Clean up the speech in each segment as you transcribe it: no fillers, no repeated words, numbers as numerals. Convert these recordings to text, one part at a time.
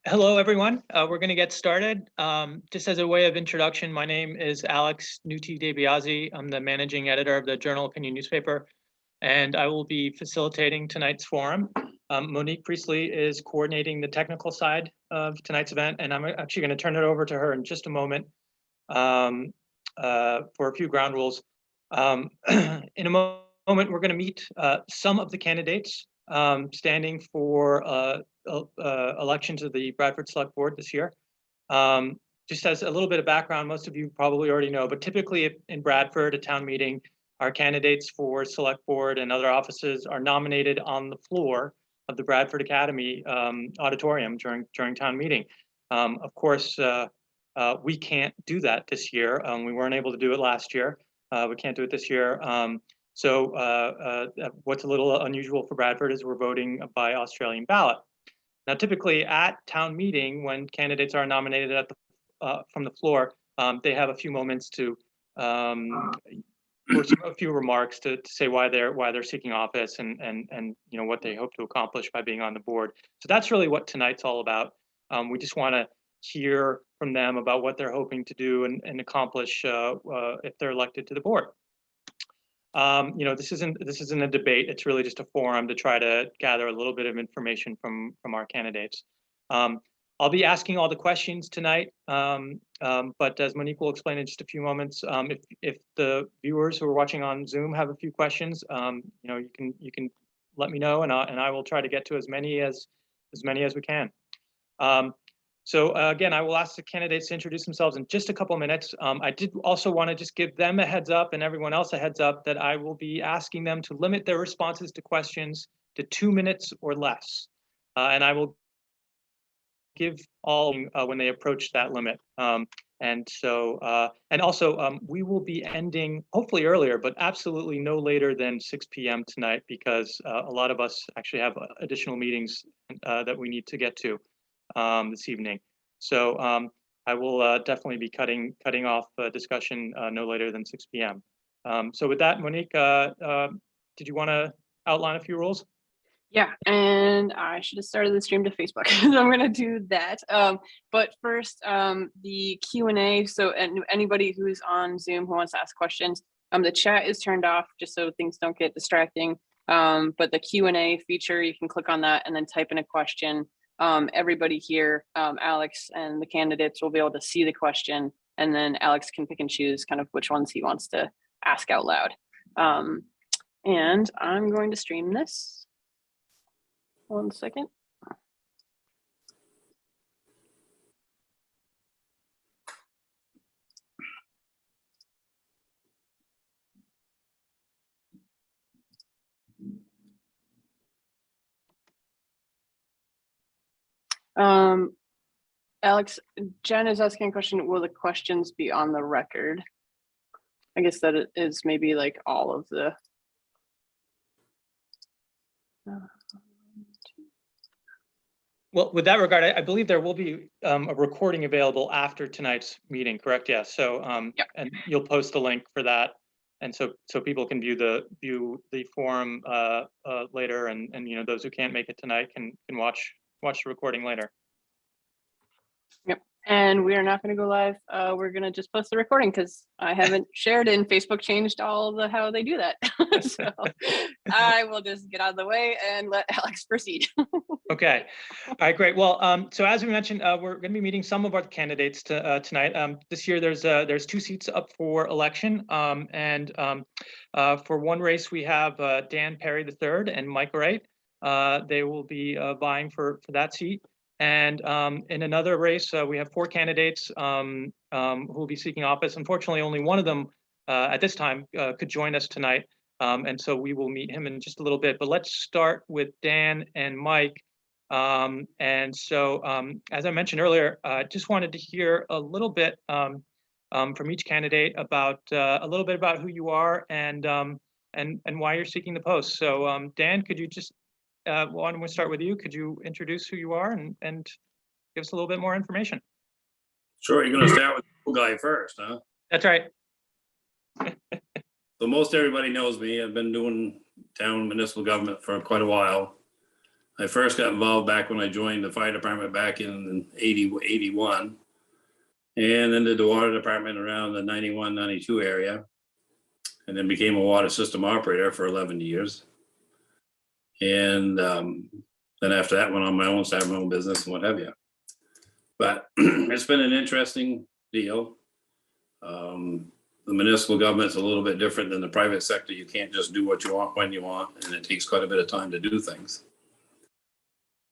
Hello, everyone. We're going to get started. Just as a way of introduction, my name is Alex Nuti-de Biasi. I'm the managing editor of the Journal Opinion newspaper, and I will be facilitating tonight's forum. Monique Priestley is coordinating the technical side of tonight's event, and I'm actually going to turn it over to her in just a moment for a few ground rules. In a moment, we're going to meet some of the candidates standing for election to the Bradford Select Board this year. Just as a little bit of background, most of you probably already know, but typically in Bradford, a town meeting, our candidates for Select Board and other offices are nominated on the floor of the Bradford Academy auditorium during town meeting. Of course, we can't do that this year. We weren't able to do it last year. We can't do it this year. So what's a little unusual for Bradford is we're voting by Australian ballot. Now, typically at town meeting, when candidates are nominated at from the floor, they have a few moments to, or a few remarks to say why they're seeking office and you know what they hope to accomplish by being on the board. So that's really what tonight's all about. We just want to hear from them about what they're hoping to do and accomplish if they're elected to the board. You know, this isn't a debate. It's really just a forum to try to gather a little bit of information from our candidates. I'll be asking all the questions tonight, but as Monique will explain in just a few moments, if the viewers who are watching on Zoom have a few questions, you know, you can let me know, and I will try to get to as many as we can. So again, I will ask the candidates to introduce themselves in just a couple of minutes. I did also want to just give them a heads up and everyone else a heads up that I will be asking them to limit their responses to questions to 2 minutes or less. And I will give all when they approach that limit. And also we will be ending hopefully earlier, but absolutely no later than 6 p.m. tonight because a lot of us actually have additional meetings that we need to get to this evening. So I will definitely be cutting off discussion no later than 6 p.m. So with that, Monique, did you want to outline a few rules? Yeah, and I should have started the stream to Facebook, so I'm going to do that. But first, the Q&A, so anybody who's on Zoom who wants to ask questions, the chat is turned off just so things don't get distracting. But the Q&A feature, you can click on that and then type in a question. Everybody here, Alex and the candidates will be able to see the question, and then Alex can pick and choose kind of which ones he wants to ask out loud. And I'm going to stream this. 1 second. Alex, Jen is asking a question, will the questions be on the record? I guess that it is maybe like all of the Well, with that regard, I believe there will be a recording available after tonight's meeting, correct? Yes. So, yep. And you'll post the link for that, and so people can view the forum later, and you know those who can't make it tonight can watch the recording later. Yep. And we are not going to go live. We're going to just post the recording because I haven't shared it, and Facebook changed all the how they do that. So I will just get out of the way and let Alex proceed. Okay. All right, great. Well, so as we mentioned, we're going to be meeting some of our candidates tonight. This year, there's 2 seats up for election, and for one race, we have Dan Perry III and Mike Wright. They will be vying for that seat. And in another race, we have 4 candidates who will be seeking office. Unfortunately, only one of them at this time could join us tonight. And so we will meet him in just a little bit. But let's start with Dan and Mike. And so, as I mentioned earlier, I just wanted to hear a little bit from each candidate about a little bit about who you are and why you're seeking the post. So, Dan, could you just why don't we start with you? Could you introduce who you are and give us a little bit more information? Sure. You're going to start with the cool guy first, huh? That's right. So most everybody knows me. I've been doing town municipal government for quite a while. I first got involved back when I joined the fire department back in 81. And then did the water department around the 91, 92 area. And then became a water system operator for 11 years. And then after that, went on my own, started my own business and what have you. But it's been an interesting deal. The municipal government's a little bit different than the private sector. You can't just do what you want when you want, and it takes quite a bit of time to do things.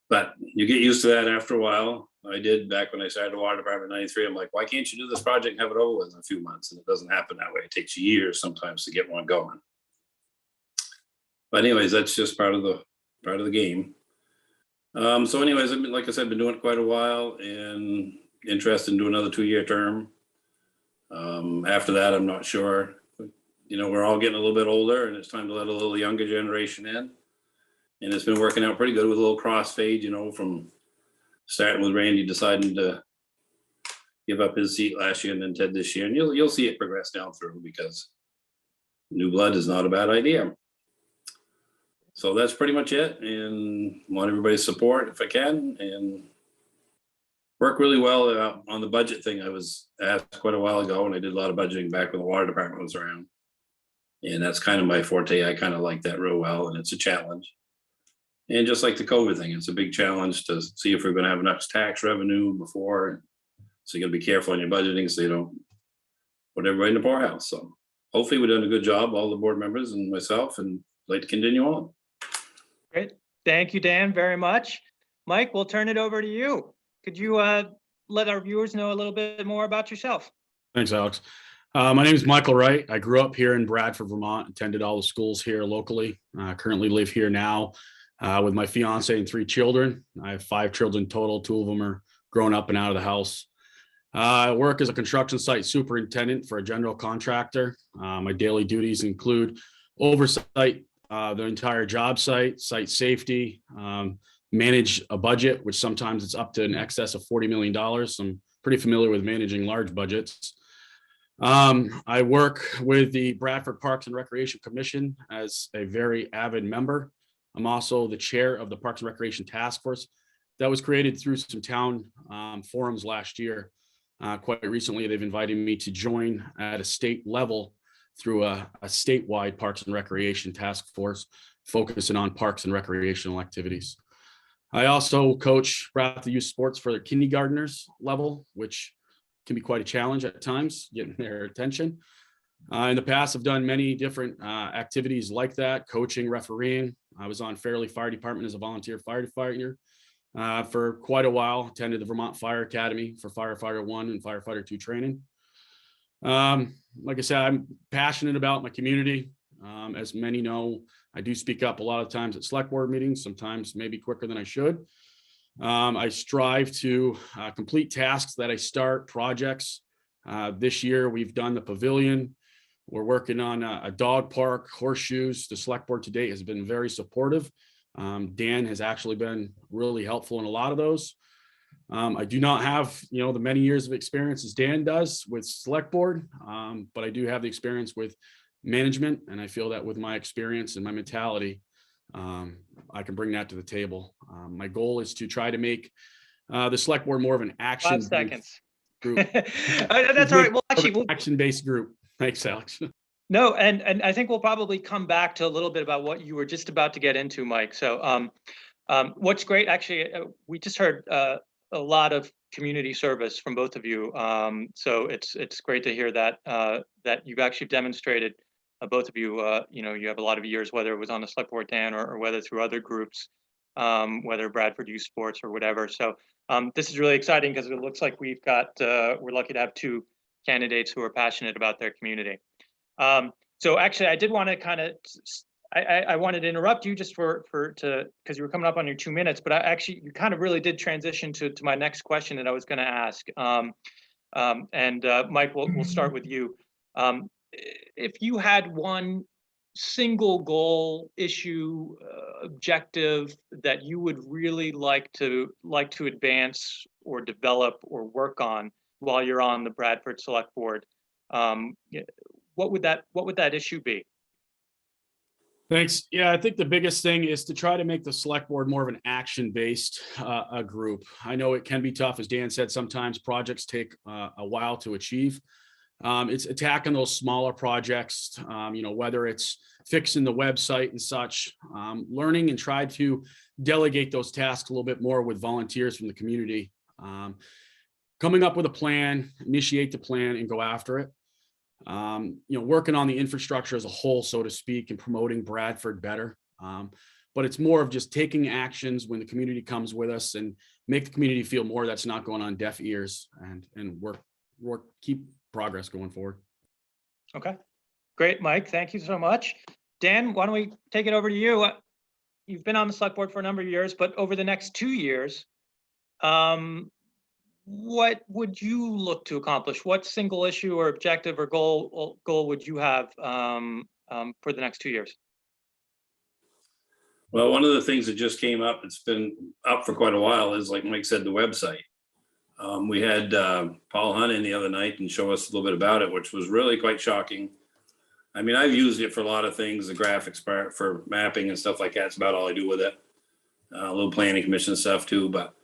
But you get used to that after a while. I did back when I started the water department in 93. I'm like, why can't you do this project and have it over with in a few months? And it doesn't happen that way. It takes years sometimes to get one going. But anyways, that's just part of the game. So anyways, like I said, I've been doing it quite a while and interested in doing another 2-year term. After that, I'm not sure. We're all getting a little bit older and it's time to let a little younger generation in. And it's been working out pretty good with a little crossfade, from starting with Randy deciding to give up his seat last year and then Ted this year. And you'll see it progress down through because new blood is not a bad idea. So that's pretty much it. And want everybody's support if I can, and work really well on the budget thing. I was asked quite a while ago, and I did a lot of budgeting back when the water department was around. And that's kind of my forte. I kind of like that real well, and it's a challenge. And just like the COVID thing, it's a big challenge to see if we're going to have enough tax revenue before. So you got to be careful on your budgeting so you don't put everybody in the poorhouse. So hopefully we've done a good job, all the board members and myself, and I'd like to continue on. Great. Thank you, Dan, very much. Mike, we'll turn it over to you. Could you let our viewers know a little bit more about yourself? Thanks, Alex. My name is Michael Wright. I grew up here in Bradford, Vermont, attended all the schools here locally. Currently live here now with my fiance and 3 children. I have 5 children total. 2 of them are grown up and out of the house. I work as a construction site superintendent for a general contractor. My daily duties include oversight the entire job site, site safety, manage a budget, which sometimes it's up to in excess of $40 million. So I'm pretty familiar with managing large budgets. I work with the Bradford Parks and Recreation Commission as a very avid member. I'm also the chair of the Parks and Recreation Task Force that was created through some town forums last year. Quite recently, they've invited me to join at a state level through a statewide Parks and Recreation Task Force focusing on parks and recreational activities. I also coach Bradford youth sports for the kindergartners level, which can be quite a challenge at times, getting their attention. In the past, I've done many different activities like that, coaching, refereeing. I was on Fairleigh Fire Department as a volunteer firefighter for quite a while, attended the Vermont Fire Academy for Firefighter 1 and Firefighter 2 training. Like I said, I'm passionate about my community. As many know, I do speak up a lot of times at select board meetings, sometimes maybe quicker than I should. I strive to complete tasks that I start, projects. This year, we've done the pavilion. We're working on a dog park, horseshoes. The select board to date has been very supportive. Dan has actually been really helpful in a lot of those. I do not have, the many years of experience as Dan does with select board, but I do have the experience with management. And I feel that with my experience and my mentality, I can bring that to the table. My goal is to try to make the select board more of an action 5 seconds. group. That's all right. Well, actually, action-based group. Thanks, Alex. No, and I think we'll probably come back to a little bit about what you were just about to get into, Mike. So what's great, actually, we just heard a lot of community service from both of you. So it's great to hear that that you've actually demonstrated, both of you, you have a lot of years, whether it was on the select board, Dan, or whether through other groups, whether Bradford Youth Sports or whatever. So this is really exciting because it looks like we've got, we're lucky to have 2 candidates who are passionate about their community. So actually, I did want to kind of, I wanted to interrupt you just because you were coming up on your 2 minutes, but you kind of really did transition to my next question that I was going to ask. Mike, we'll start with you. If you had one single goal, issue, objective that you would really like to advance or develop or work on while you're on the Bradford Select Board, what would that issue be? Thanks. Yeah, I think the biggest thing is to try to make the select board more of an action-based group. I know it can be tough, as Dan said, sometimes projects take a while to achieve. It's attacking those smaller projects, whether it's fixing the website and such, learning and try to delegate those tasks a little bit more with volunteers from the community. Coming up with a plan, initiate the plan and go after it. Working on the infrastructure as a whole, so to speak, and promoting Bradford better. But it's more of just taking actions when the community comes with us and make the community feel more that's not going on deaf ears, and keep progress going forward. Okay, great, Mike. Thank you so much. Dan, why don't we take it over to you? You've been on the select board for a number of years, but over the next 2 years, what would you look to accomplish? What single issue or objective or goal would you have for the next 2 years? Well, one of the things that just came up, it's been up for quite a while, is, like Mike said, the website. We had Paul Hunt in the other night and show us a little bit about it, which was really quite shocking. I mean, I've used it for a lot of things, the graphics part for mapping and stuff like that. It's about all I do with it. A little planning commission stuff too, but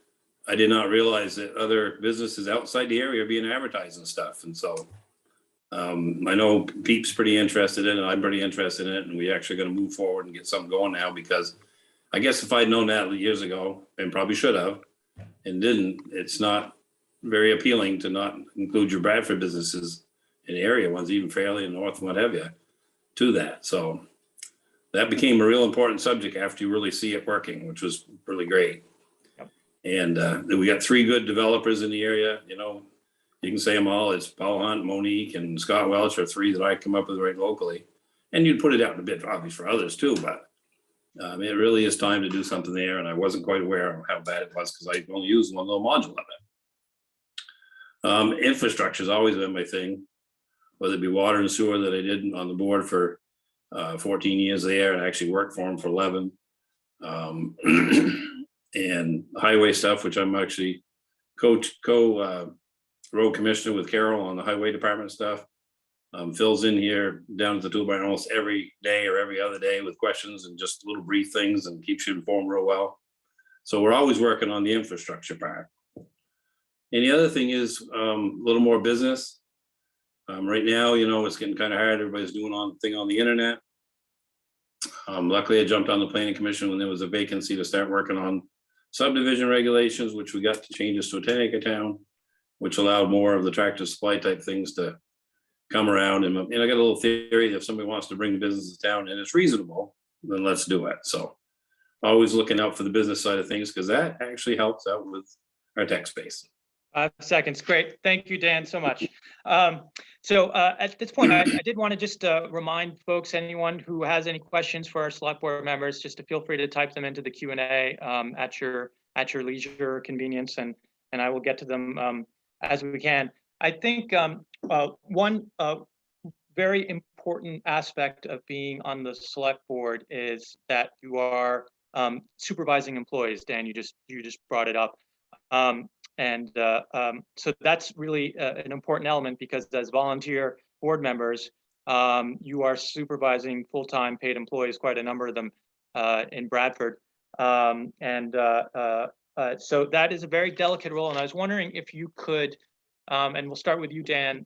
I did not realize that other businesses outside the area are being advertised and stuff. And so I know Pete's pretty interested in it. I'm pretty interested in it. And we actually going to move forward and get something going now, because I guess if I'd known that years ago, and probably should have, and didn't, it's not very appealing to not include your Bradford businesses in the area ones, even Fairleigh and North and what have you, to that. So that became a real important subject after you really see it working, which was really great. And we got 3 good developers in the area. You can say them all. It's Paul Hunt, Monique, and Scott Welch are 3 that I come up with right locally. And you'd put it out in a bit, obviously, for others too. But it really is time to do something there. And I wasn't quite aware of how bad it was, because I only used one little module of it. Infrastructure has always been my thing, whether it be water and sewer that I did on the board for 14 years there, and I actually worked for them for 11. And highway stuff, which I'm actually road commissioner with Carol on the highway department stuff. Phil's in here down at the toolbar almost every day or every other day with questions and just little brief things, and keeps you informed real well. So we're always working on the infrastructure part. And the other thing is a little more business. Right now, it's getting kind of hard. Everybody's doing thing on the internet. Luckily, I jumped on the planning commission when there was a vacancy to start working on subdivision regulations, which we got to changes to a 10-acre town, which allowed more of the tractor supply type things to come around. And I got a little theory that if somebody wants to bring the business to town and it's reasonable, then let's do it. So always looking out for the business side of things, because that actually helps out with our tech space. 5 seconds. Great. Thank you, Dan, so much. So at this point, I did want to just remind folks, anyone who has any questions for our select board members, just to feel free to type them into the Q&A at your leisure convenience, and I will get to them as we can. I think one very important aspect of being on the select board is that you are supervising employees. Dan, you just brought it up. So that's really an important element, because as volunteer board members, you are supervising full-time paid employees, quite a number of them in Bradford. So that is a very delicate role. And I was wondering if you could, and we'll start with you, Dan,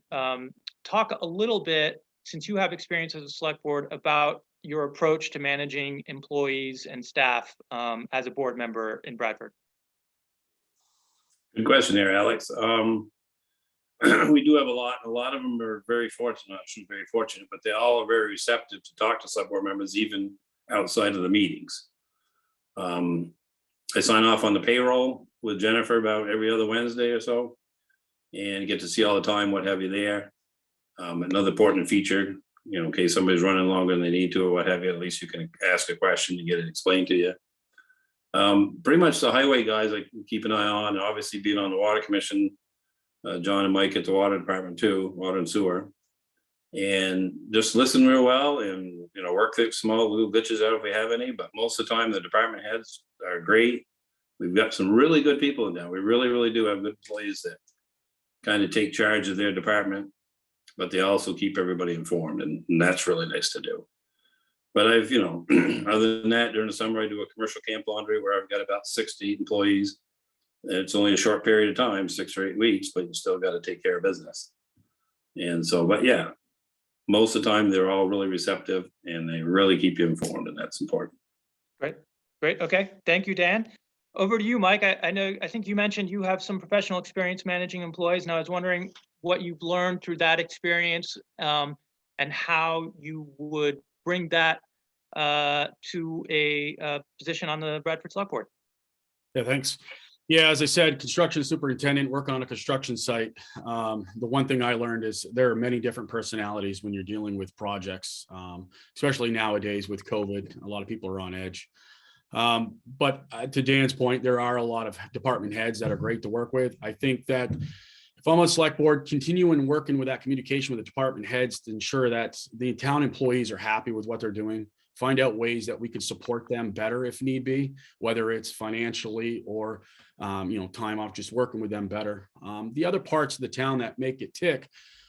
talk a little bit, since you have experience as a select board, about your approach to managing employees and staff as a board member in Bradford. Good question there, Alex. We do have a lot of them are very fortunate, but they all are very receptive to talk to select board members, even outside of the meetings. I sign off on the payroll with Jennifer about every other Wednesday or so, and get to see all the time what have you there. Another important feature, in case somebody's running longer than they need to or what have you, at least you can ask a question and get it explained to you. Pretty much the highway guys I keep an eye on, and obviously being on the water commission, John and Mike at the water department too, water and sewer, and just listen real well, and work the small little glitches out if we have any. But most of the time the department heads are great. We've got some really good people in there. We really do have good employees that kind of take charge of their department, but they also keep everybody informed, and that's really nice to do. But I've, other than that, during the summer, I do a commercial camp laundry where I've got about 60 employees. It's only a short period of time, 6 or 8 weeks, but you still got to take care of business. And so, but yeah, most of the time they're all really receptive and they really keep you informed, and that's important. Great. Okay. Thank you, Dan. Over to you, Mike. I think you mentioned you have some professional experience managing employees. Now, I was wondering what you've learned through that experience, and how you would bring that to a position on the Bradford Select Board. Yeah, thanks. Yeah, as I said, construction superintendent, work on a construction site. The one thing I learned is there are many different personalities when you're dealing with projects, especially nowadays with COVID. A lot of people are on edge. But to Dan's point, there are a lot of department heads that are great to work with. I think that if I'm on select board, continuing working with that communication with the department heads to ensure that the town employees are happy with what they're doing, find out ways that we can support them better if need be, whether it's financially or, time off, just working with them better. The other parts of the town that make it tick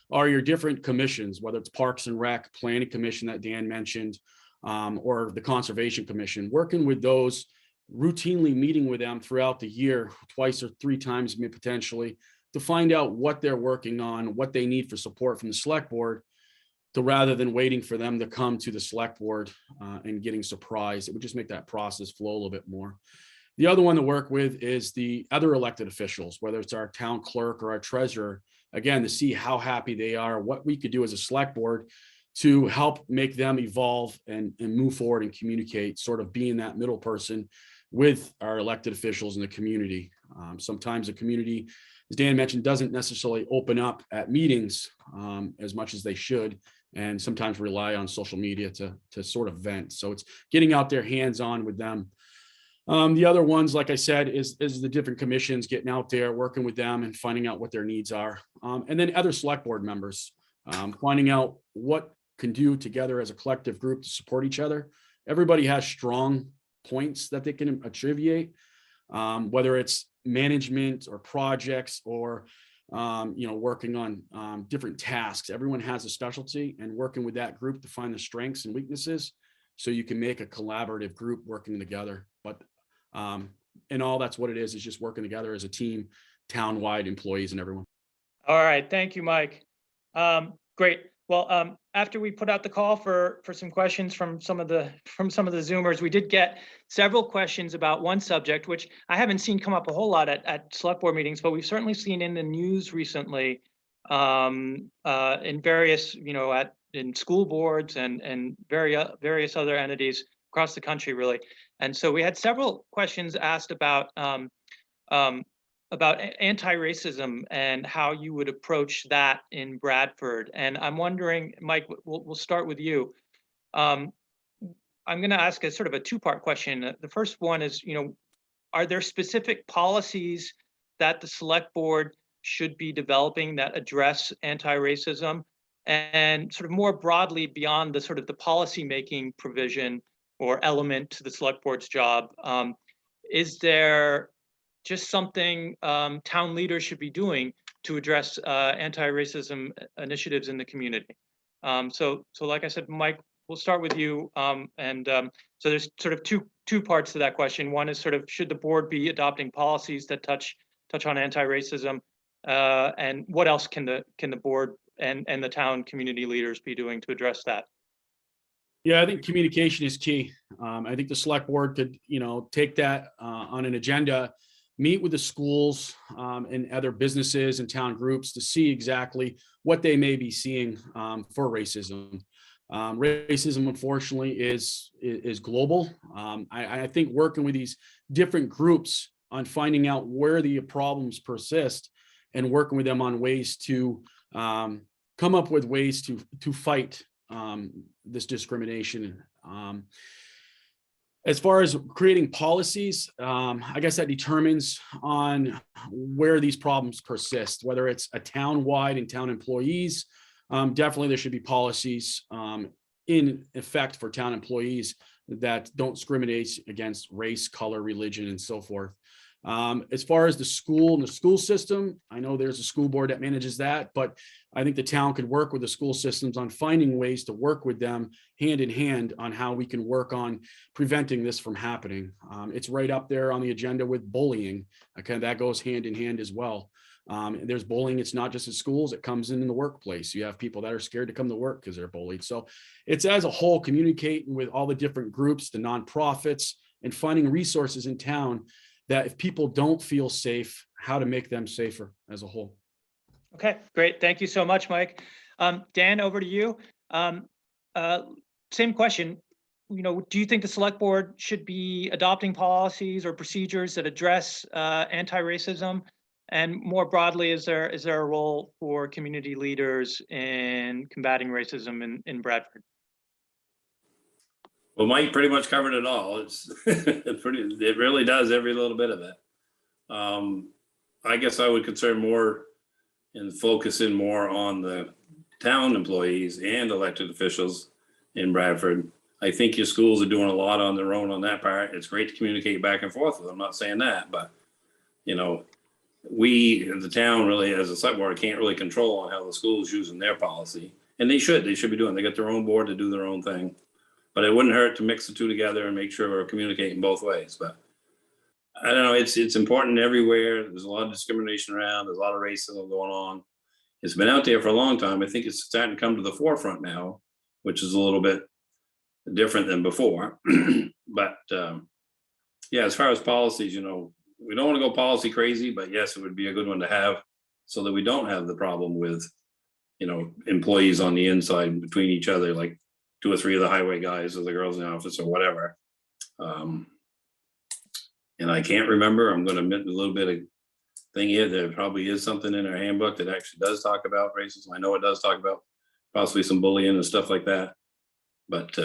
are your different commissions, whether it's Parks and Rec, Planning Commission that Dan mentioned, or the Conservation Commission, working with those, routinely meeting with them throughout the year, twice or 3 times potentially, to find out what they're working on, what they need for support from the select board, to rather than waiting for them to come to the select board and getting surprised. It would just make that process flow a little bit more. The other one to work with is the other elected officials, whether it's our town clerk or our treasurer, again, to see how happy they are, what we could do as a select board to help make them evolve and move forward and communicate, sort of being that middle person with our elected officials in the community. Sometimes the community, as Dan mentioned, doesn't necessarily open up at meetings as much as they should, and sometimes rely on social media to sort of vent. So it's getting out there hands-on with them. The other ones, like I said, is the different commissions, getting out there, working with them and finding out what their needs are. And then other select board members, finding out what can do together as a collective group to support each other. Everybody has strong points that they can attribute, whether it's management or projects or working on different tasks. Everyone has a specialty, and working with that group to find the strengths and weaknesses so you can make a collaborative group working together. But in all, that's what it is just working together as a team, town-wide employees and everyone. All right. Thank you, Mike. Great. Well, after we put out the call for some questions from some of the Zoomers, we did get several questions about one subject, which I haven't seen come up a whole lot at select board meetings, but we've certainly seen in the news recently, in various, in school boards and various other entities across the country, really. And so we had several questions asked about anti-racism and how you would approach that in Bradford. And I'm wondering, Mike, we'll start with you. I'm going to ask a sort of a 2-part question. The first one is, are there specific policies that the select board should be developing that address anti-racism? And sort of more broadly, beyond the sort of the policy-making provision or element to the select board's job, is there just something town leaders should be doing to address anti-racism initiatives in the community? So like I said, Mike, we'll start with you. So there's sort of two parts to that question. One is sort of, should the board be adopting policies that touch on anti-racism? And what else can the board and the town community leaders be doing to address that? Yeah, I think communication is key. I think the select board could, take that on an agenda, meet with the schools and other businesses and town groups to see exactly what they may be seeing for racism. Racism, unfortunately, is global. I think working with these different groups on finding out where the problems persist and working with them on ways to come up with ways to fight this discrimination. As far as creating policies, I guess that determines on where these problems persist, whether it's a town-wide and town employees. Definitely there should be policies in effect for town employees that don't discriminate against race, color, religion, and so forth. As far as the school and the school system, I know there's a school board that manages that, but I think the town could work with the school systems on finding ways to work with them hand in hand on how we can work on preventing this from happening. It's right up there on the agenda with bullying. Okay, that goes hand in hand as well. There's bullying. It's not just at schools. It comes in the workplace. You have people that are scared to come to work because they're bullied. So it's as a whole communicating with all the different groups, the nonprofits, and finding resources in town that if people don't feel safe, how to make them safer as a whole. Okay, great. Thank you so much, Mike. Dan, over to you. Same question. Do you think the select board should be adopting policies or procedures that address anti-racism? And more broadly, is there a role for community leaders in combating racism in Bradford? Well, Mike pretty much covered it all. It really does every little bit of it. I guess I would concern more and focus in more on the town employees and elected officials in Bradford. I think your schools are doing a lot on their own on that part. It's great to communicate back and forth with them. I'm not saying that, but we, the town, really, as a select board, can't really control on how the school's using their policy. And they should be doing, they got their own board to do their own thing. But it wouldn't hurt to mix the two together and make sure we're communicating both ways. But I don't know, it's important everywhere. There's a lot of discrimination around. There's a lot of racism going on. It's been out there for a long time. I think it's starting to come to the forefront now, which is a little bit different than before. But yeah, as far as policies, we don't want to go policy crazy, but yes, it would be a good one to have so that we don't have the problem with, employees on the inside between each other, like 2 or 3 of the highway guys or the girls in the office or whatever. And I can't remember, I'm going to admit a little bit of thing here. There probably is something in our handbook that actually does talk about racism. I know it does talk about possibly some bullying and stuff like that. But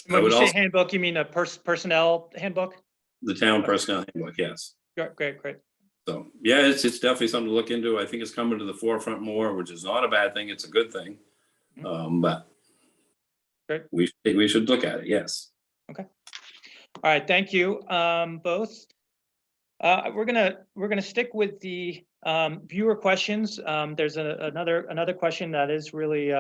when you say handbook, you mean a personnel handbook? The town personnel handbook, yes. Great. So yeah, it's definitely something to look into. I think it's coming to the forefront more, which is not a bad thing. It's a good thing. But great. We should look at it. Yes. Okay. All right. Thank you both. We're gonna stick with the viewer questions. There's another question that is really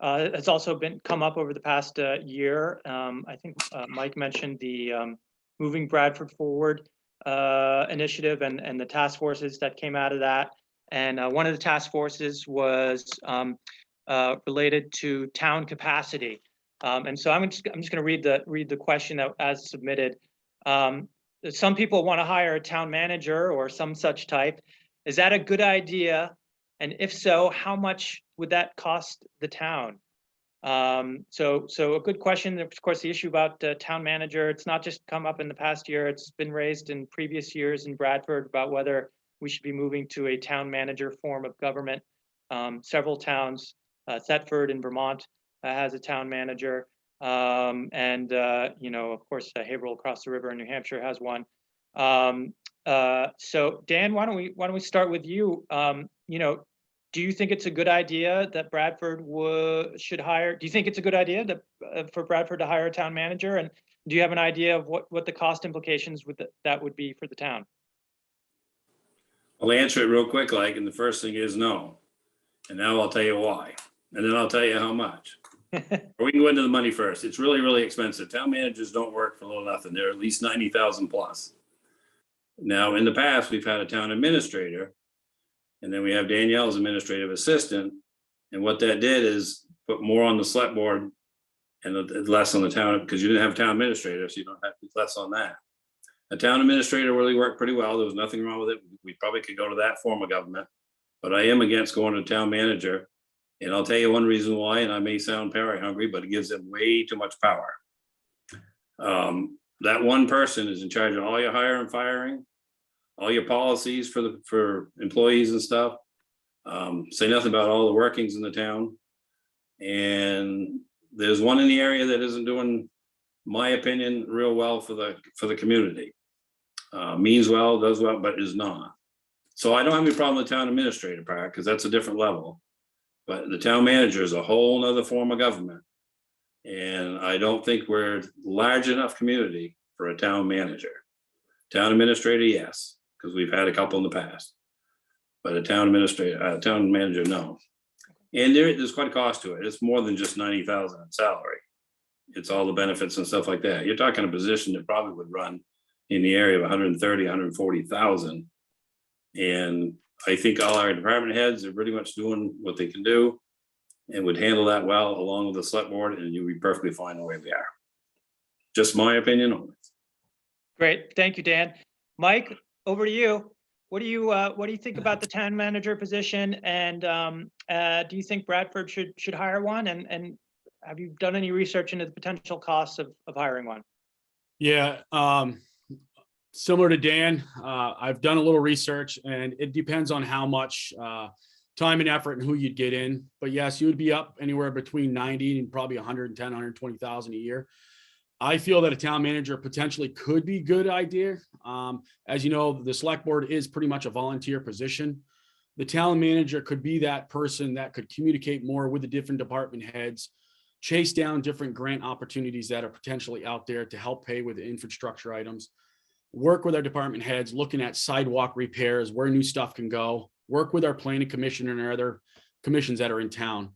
it's also come up over the past year. I think Mike mentioned the Moving Bradford Forward initiative and the task forces that came out of that. And one of the task forces was related to town capacity. And so I'm just going to read the question as submitted. Some people want to hire a town manager or some such type. Is that a good idea? And if so, how much would that cost the town? So a good question. Of course, the issue about town manager, it's not just come up in the past year. It's been raised in previous years in Bradford about whether we should be moving to a town manager form of government. Several towns, Thetford in Vermont has a town manager. Of course, Haverhill across the river in New Hampshire has one. So Dan, why don't we start with you? Do you think it's a good idea that Bradford should hire? Do you think it's a good idea for Bradford to hire a town manager? And do you have an idea of what the cost implications that would be for the town? I'll answer it real quick, and the first thing is no. And now I'll tell you why. And then I'll tell you how much. We can go into the money first. It's really, really expensive. Town managers don't work for little nothing. They're at least 90,000 plus. Now, in the past, we've had a town administrator, and then we have Danielle's administrative assistant. And what that did is put more on the select board and less on the town, because you didn't have a town administrator, so you don't have less on that. A town administrator really worked pretty well. There was nothing wrong with it. We probably could go to that form of government, but I am against going to town manager. And I'll tell you one reason why, and I may sound power hungry, but it gives them way too much power. That one person is in charge of all your hiring and firing, all your policies for employees and stuff. Say nothing about all the workings in the town. And there's one in the area that isn't doing, my opinion, real well for the community. Means well, does well, but is not. So I don't have any problem with the town administrator part, because that's a different level. But the town manager is a whole nother form of government. And I don't think we're large enough community for a town manager. Town administrator, yes, because we've had a couple in the past. But a town administrator, town manager, no. And there's quite a cost to it. It's more than just 90,000 in salary. It's all the benefits and stuff like that. You're talking a position that probably would run in the area of 130, 140,000. And I think all our department heads are pretty much doing what they can do and would handle that well along with the select board, and you'll be perfectly fine the way we are. Just my opinion only. Great, thank you, Dan. Mike, over to you. What do you think about the town manager position, and do you think Bradford should hire one? And have you done any research into the potential costs of hiring one? Yeah, similar to Dan, I've done a little research, and it depends on how much time and effort and who you'd get in. But yes, you would be up anywhere between 90 and probably 110, 120,000 a year. I feel that a town manager potentially could be a good idea. As you know, the select board is pretty much a volunteer position. The town manager could be that person that could communicate more with the different department heads, chase down different grant opportunities that are potentially out there to help pay with infrastructure items, work with our department heads, looking at sidewalk repairs, where new stuff can go, work with our planning commission and our other commissions that are in town.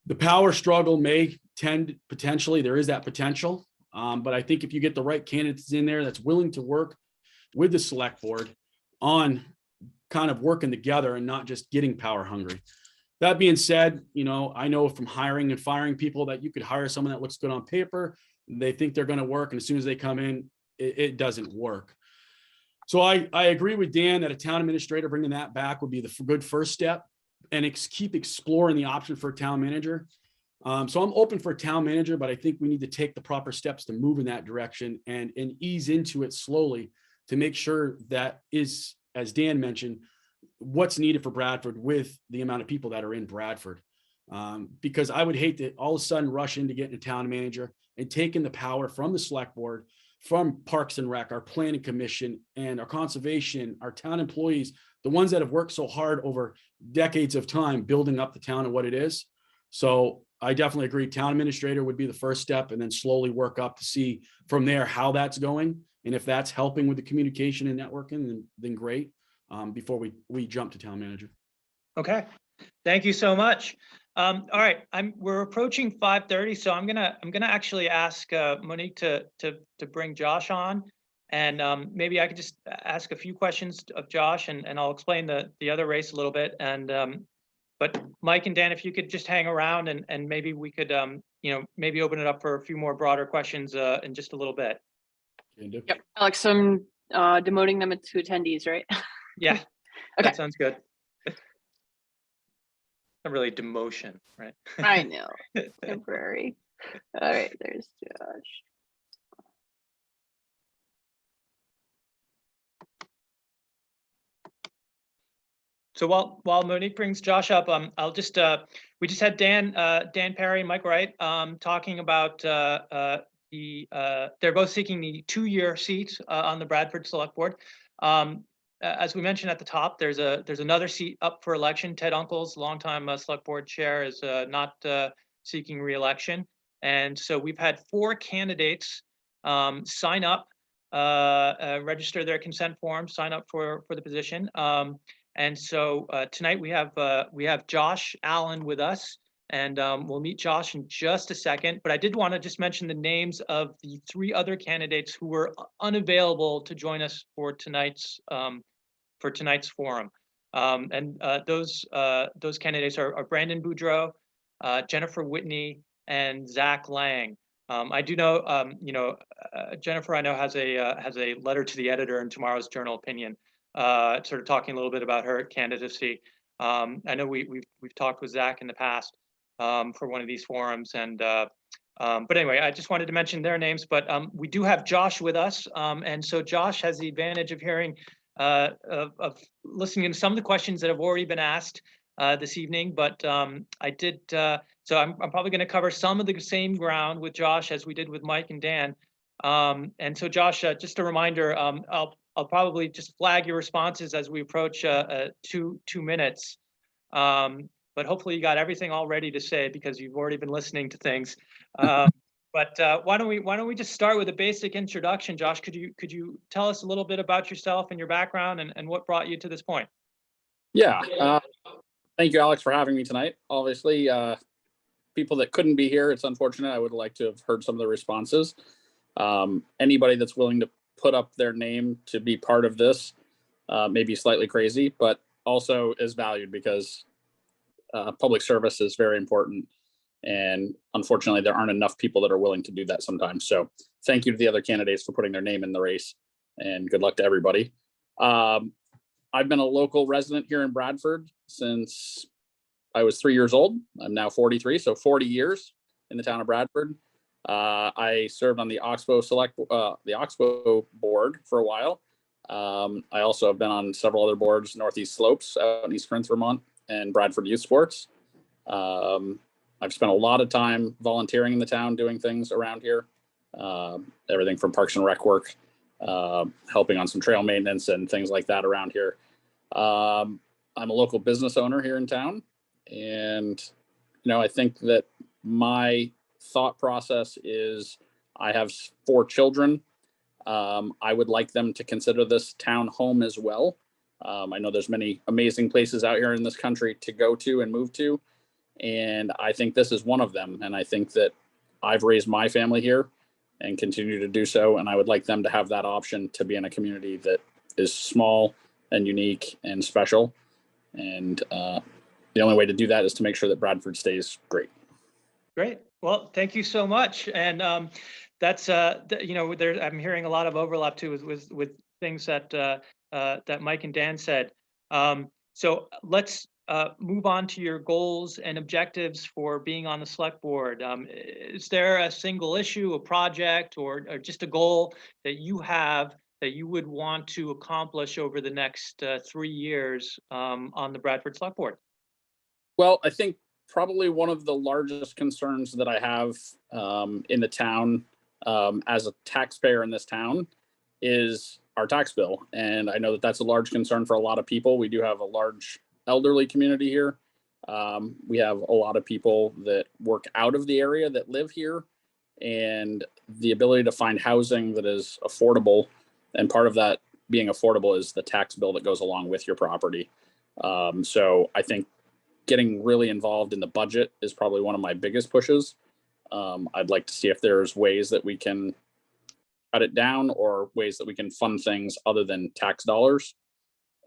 The power struggle may tend, potentially, there is that potential. But I think if you get the right candidates in there that's willing to work with the select board on kind of working together and not just getting power hungry. That being said, I know from hiring and firing people that you could hire someone that looks good on paper. They think they're going to work, and as soon as they come in, it doesn't work. So I agree with Dan that a town administrator bringing that back would be the good first step, and keep exploring the option for a town manager. So I'm open for a town manager, but I think we need to take the proper steps to move in that direction and ease into it slowly to make sure that is, as Dan mentioned, what's needed for Bradford with the amount of people that are in Bradford. Because I would hate to all of a sudden rush into getting a town manager and taking the power from the select board, from Parks and Rec, our planning commission, and our conservation, our town employees, the ones that have worked so hard over decades of time building up the town and what it is. So I definitely agree. Town administrator would be the first step, and then slowly work up to see from there how that's going. And if that's helping with the communication and networking, then great. Before we jump to town manager. Okay, thank you so much. All right, we're approaching 5:30, so I'm gonna actually ask Monique to bring Josh on, and maybe I could just ask a few questions of Josh, and I'll explain the other race a little bit. And but Mike and Dan, if you could just hang around, and maybe we could maybe open it up for a few more broader questions in just a little bit. Yep, Alex, I'm demoting them to attendees, right? Yeah, Okay. that sounds good. Not really demotion, right? I know, temporary. All right, there's Josh. So while Monique brings Josh up, I'll just we just had Dan Perry and Mike Wright talking about they're both seeking the 2-year seat on the Bradford Select Board. As we mentioned at the top, there's another seat up for election. Ted Uncles, longtime Select Board chair, is not seeking re-election, and so we've had 4 candidates sign up, register their consent form, sign up for the position. And so tonight we have Josh Allen with us, and we'll meet Josh in just a second. But I did want to just mention the names of the 3 other candidates who were unavailable to join us for tonight's forum. And those candidates are Brandon Boudreau, Jennifer Whitney, and Zach Lang. I do know, Jennifer, I know has a letter to the editor in tomorrow's Journal Opinion, sort of talking a little bit about her candidacy. I know we've talked with Zach in the past for one of these forums, and but anyway, I just wanted to mention their names. But we do have Josh with us, and so Josh has the advantage of hearing, of listening to some of the questions that have already been asked this evening. But I did, so I'm probably going to cover some of the same ground with Josh as we did with Mike and Dan. And so Josh, just a reminder, I'll probably just flag your responses as we approach 2 minutes. But hopefully you got everything all ready to say, because you've already been listening to things. But why don't we just start with a basic introduction? Josh, could you tell us a little bit about yourself and your background and what brought you to this point? Yeah. Thank you, Alex, for having me tonight. Obviously, people that couldn't be here, it's unfortunate. I would like to have heard some of the responses. Anybody that's willing to put up their name to be part of this may be slightly crazy, but also is valued because public service is very important. And unfortunately, there aren't enough people that are willing to do that sometimes. So thank you to the other candidates for putting their name in the race, and good luck to everybody. I've been a local resident here in Bradford since I was 3 years old. I'm now 43, so 40 years in the town of Bradford. I served on the Oxbow board for a while. I also have been on several other boards, Northeast Slopes out in East Corinth, Vermont, and Bradford Youth Sports. I've spent a lot of time volunteering in the town, doing things around here, everything from Parks and Rec work, helping on some trail maintenance and things like that around here. I'm a local business owner here in town, and I think that my thought process is I have 4 children. I would like them to consider this town home as well. I know there's many amazing places out here in this country to go to and move to, and I think this is one of them. And I think that I've raised my family here and continue to do so, and I would like them to have that option to be in a community that is small and unique and special. And the only way to do that is to make sure that Bradford stays great. Great. Well, thank you so much. And that's I'm hearing a lot of overlap too with things that that Mike and Dan said. So let's move on to your goals and objectives for being on the select board. Is there a single issue, a project, or just a goal that you have that you would want to accomplish over the next 3 years on the Bradford Select Board? Well, I think probably one of the largest concerns that I have in the town as a taxpayer in this town is our tax bill. And I know that that's a large concern for a lot of people. We do have a large elderly community here. We have a lot of people that work out of the area that live here, and the ability to find housing that is affordable. And part of that being affordable is the tax bill that goes along with your property. So I think getting really involved in the budget is probably one of my biggest pushes. I'd like to see if there's ways that we can cut it down or ways that we can fund things other than tax dollars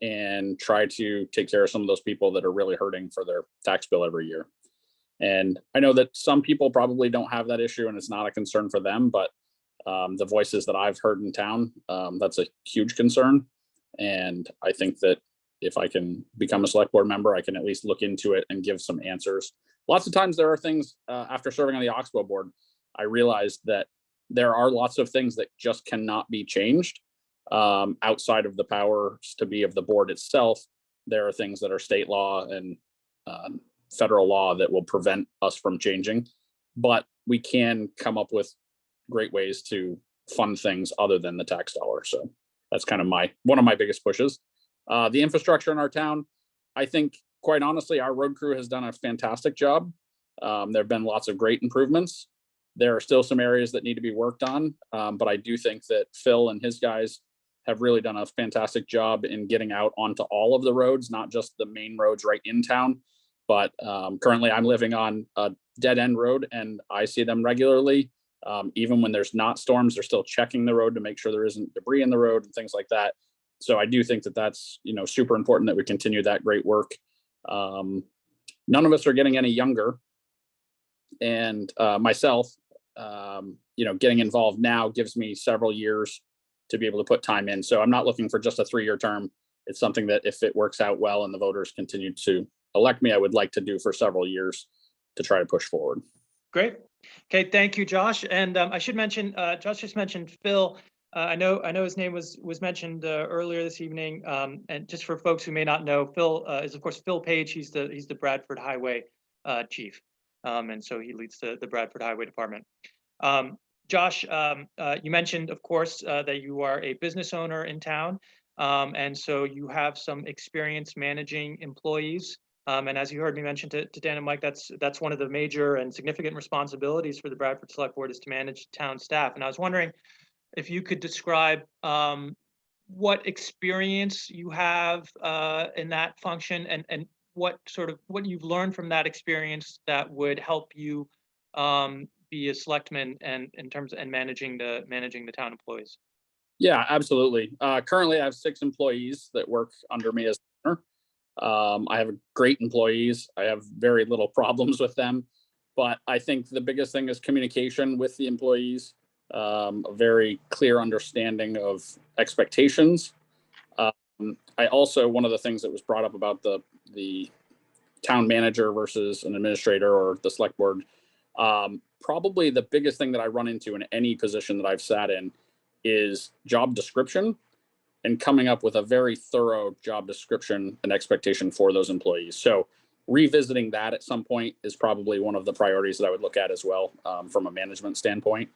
and try to take care of some of those people that are really hurting for their tax bill every year. And I know that some people probably don't have that issue and it's not a concern for them, but the voices that I've heard in town, that's a huge concern. And I think that if I can become a select board member, I can at least look into it and give some answers. Lots of times there are things after serving on the Oxbow board, I realized that there are lots of things that just cannot be changed outside of the powers to be of the board itself. There are things that are state law and federal law that will prevent us from changing, but we can come up with great ways to fund things other than the tax dollar. So that's kind of one of my biggest pushes. The infrastructure in our town, I think, quite honestly, our road crew has done a fantastic job. There have been lots of great improvements. There are still some areas that need to be worked on, but I do think that Phil and his guys have really done a fantastic job in getting out onto all of the roads, not just the main roads right in town. But currently I'm living on a dead end road and I see them regularly. Even when there's not storms, they're still checking the road to make sure there isn't debris in the road and things like that. So I do think that that's, super important that we continue that great work. None of us are getting any younger. And myself, getting involved now gives me several years to be able to put time in. So I'm not looking for just a 3-year term. It's something that if it works out well and the voters continue to elect me, I would like to do for several years to try to push forward. Great. Okay, thank you, Josh. And I should mention, Josh just mentioned Phil. I know his name was mentioned earlier this evening. And just for folks who may not know, Phil is of course Phil Page. He's the Bradford Highway chief, and so he leads the Bradford Highway Department. Josh, you mentioned, of course, that you are a business owner in town, and so you have some experience managing employees And as you heard me mention to Dan and Mike, that's one of the major and significant responsibilities for the Bradford Select Board is to manage town staff. And I was wondering if you could describe what experience you have in that function, and what you've learned from that experience that would help you be a selectman and in terms and managing the town employees. Yeah, absolutely. Currently, I have 6 employees that work under me as owner. I have great employees. I have very little problems with them, but I think the biggest thing is communication with the employees, a very clear understanding of expectations. I also, one of the things that was brought up about the town manager versus an administrator or the select board, probably the biggest thing that I run into in any position that I've sat in is job description and coming up with a very thorough job description and expectation for those employees. So revisiting that at some point is probably one of the priorities that I would look at as well, from a management standpoint.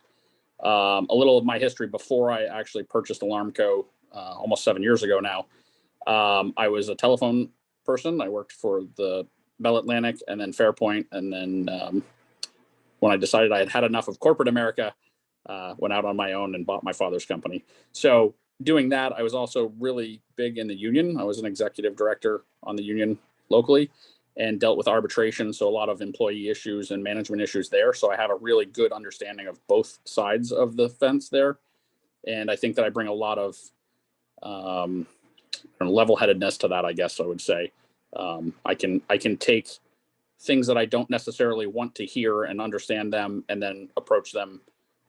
A little of my history before I actually purchased Alarmco almost 7 years ago now. I was a telephone person. I worked for the Bell Atlantic and then Fairpoint. And then when I decided I had had enough of corporate America, went out on my own and bought my father's company. So doing that, I was also really big in the union. I was an executive director on the union locally and dealt with arbitration. So a lot of employee issues and management issues there. So I have a really good understanding of both sides of the fence there. And I think that I bring a lot of level-headedness to that, I guess I would say. I can take things that I don't necessarily want to hear and understand them and then approach them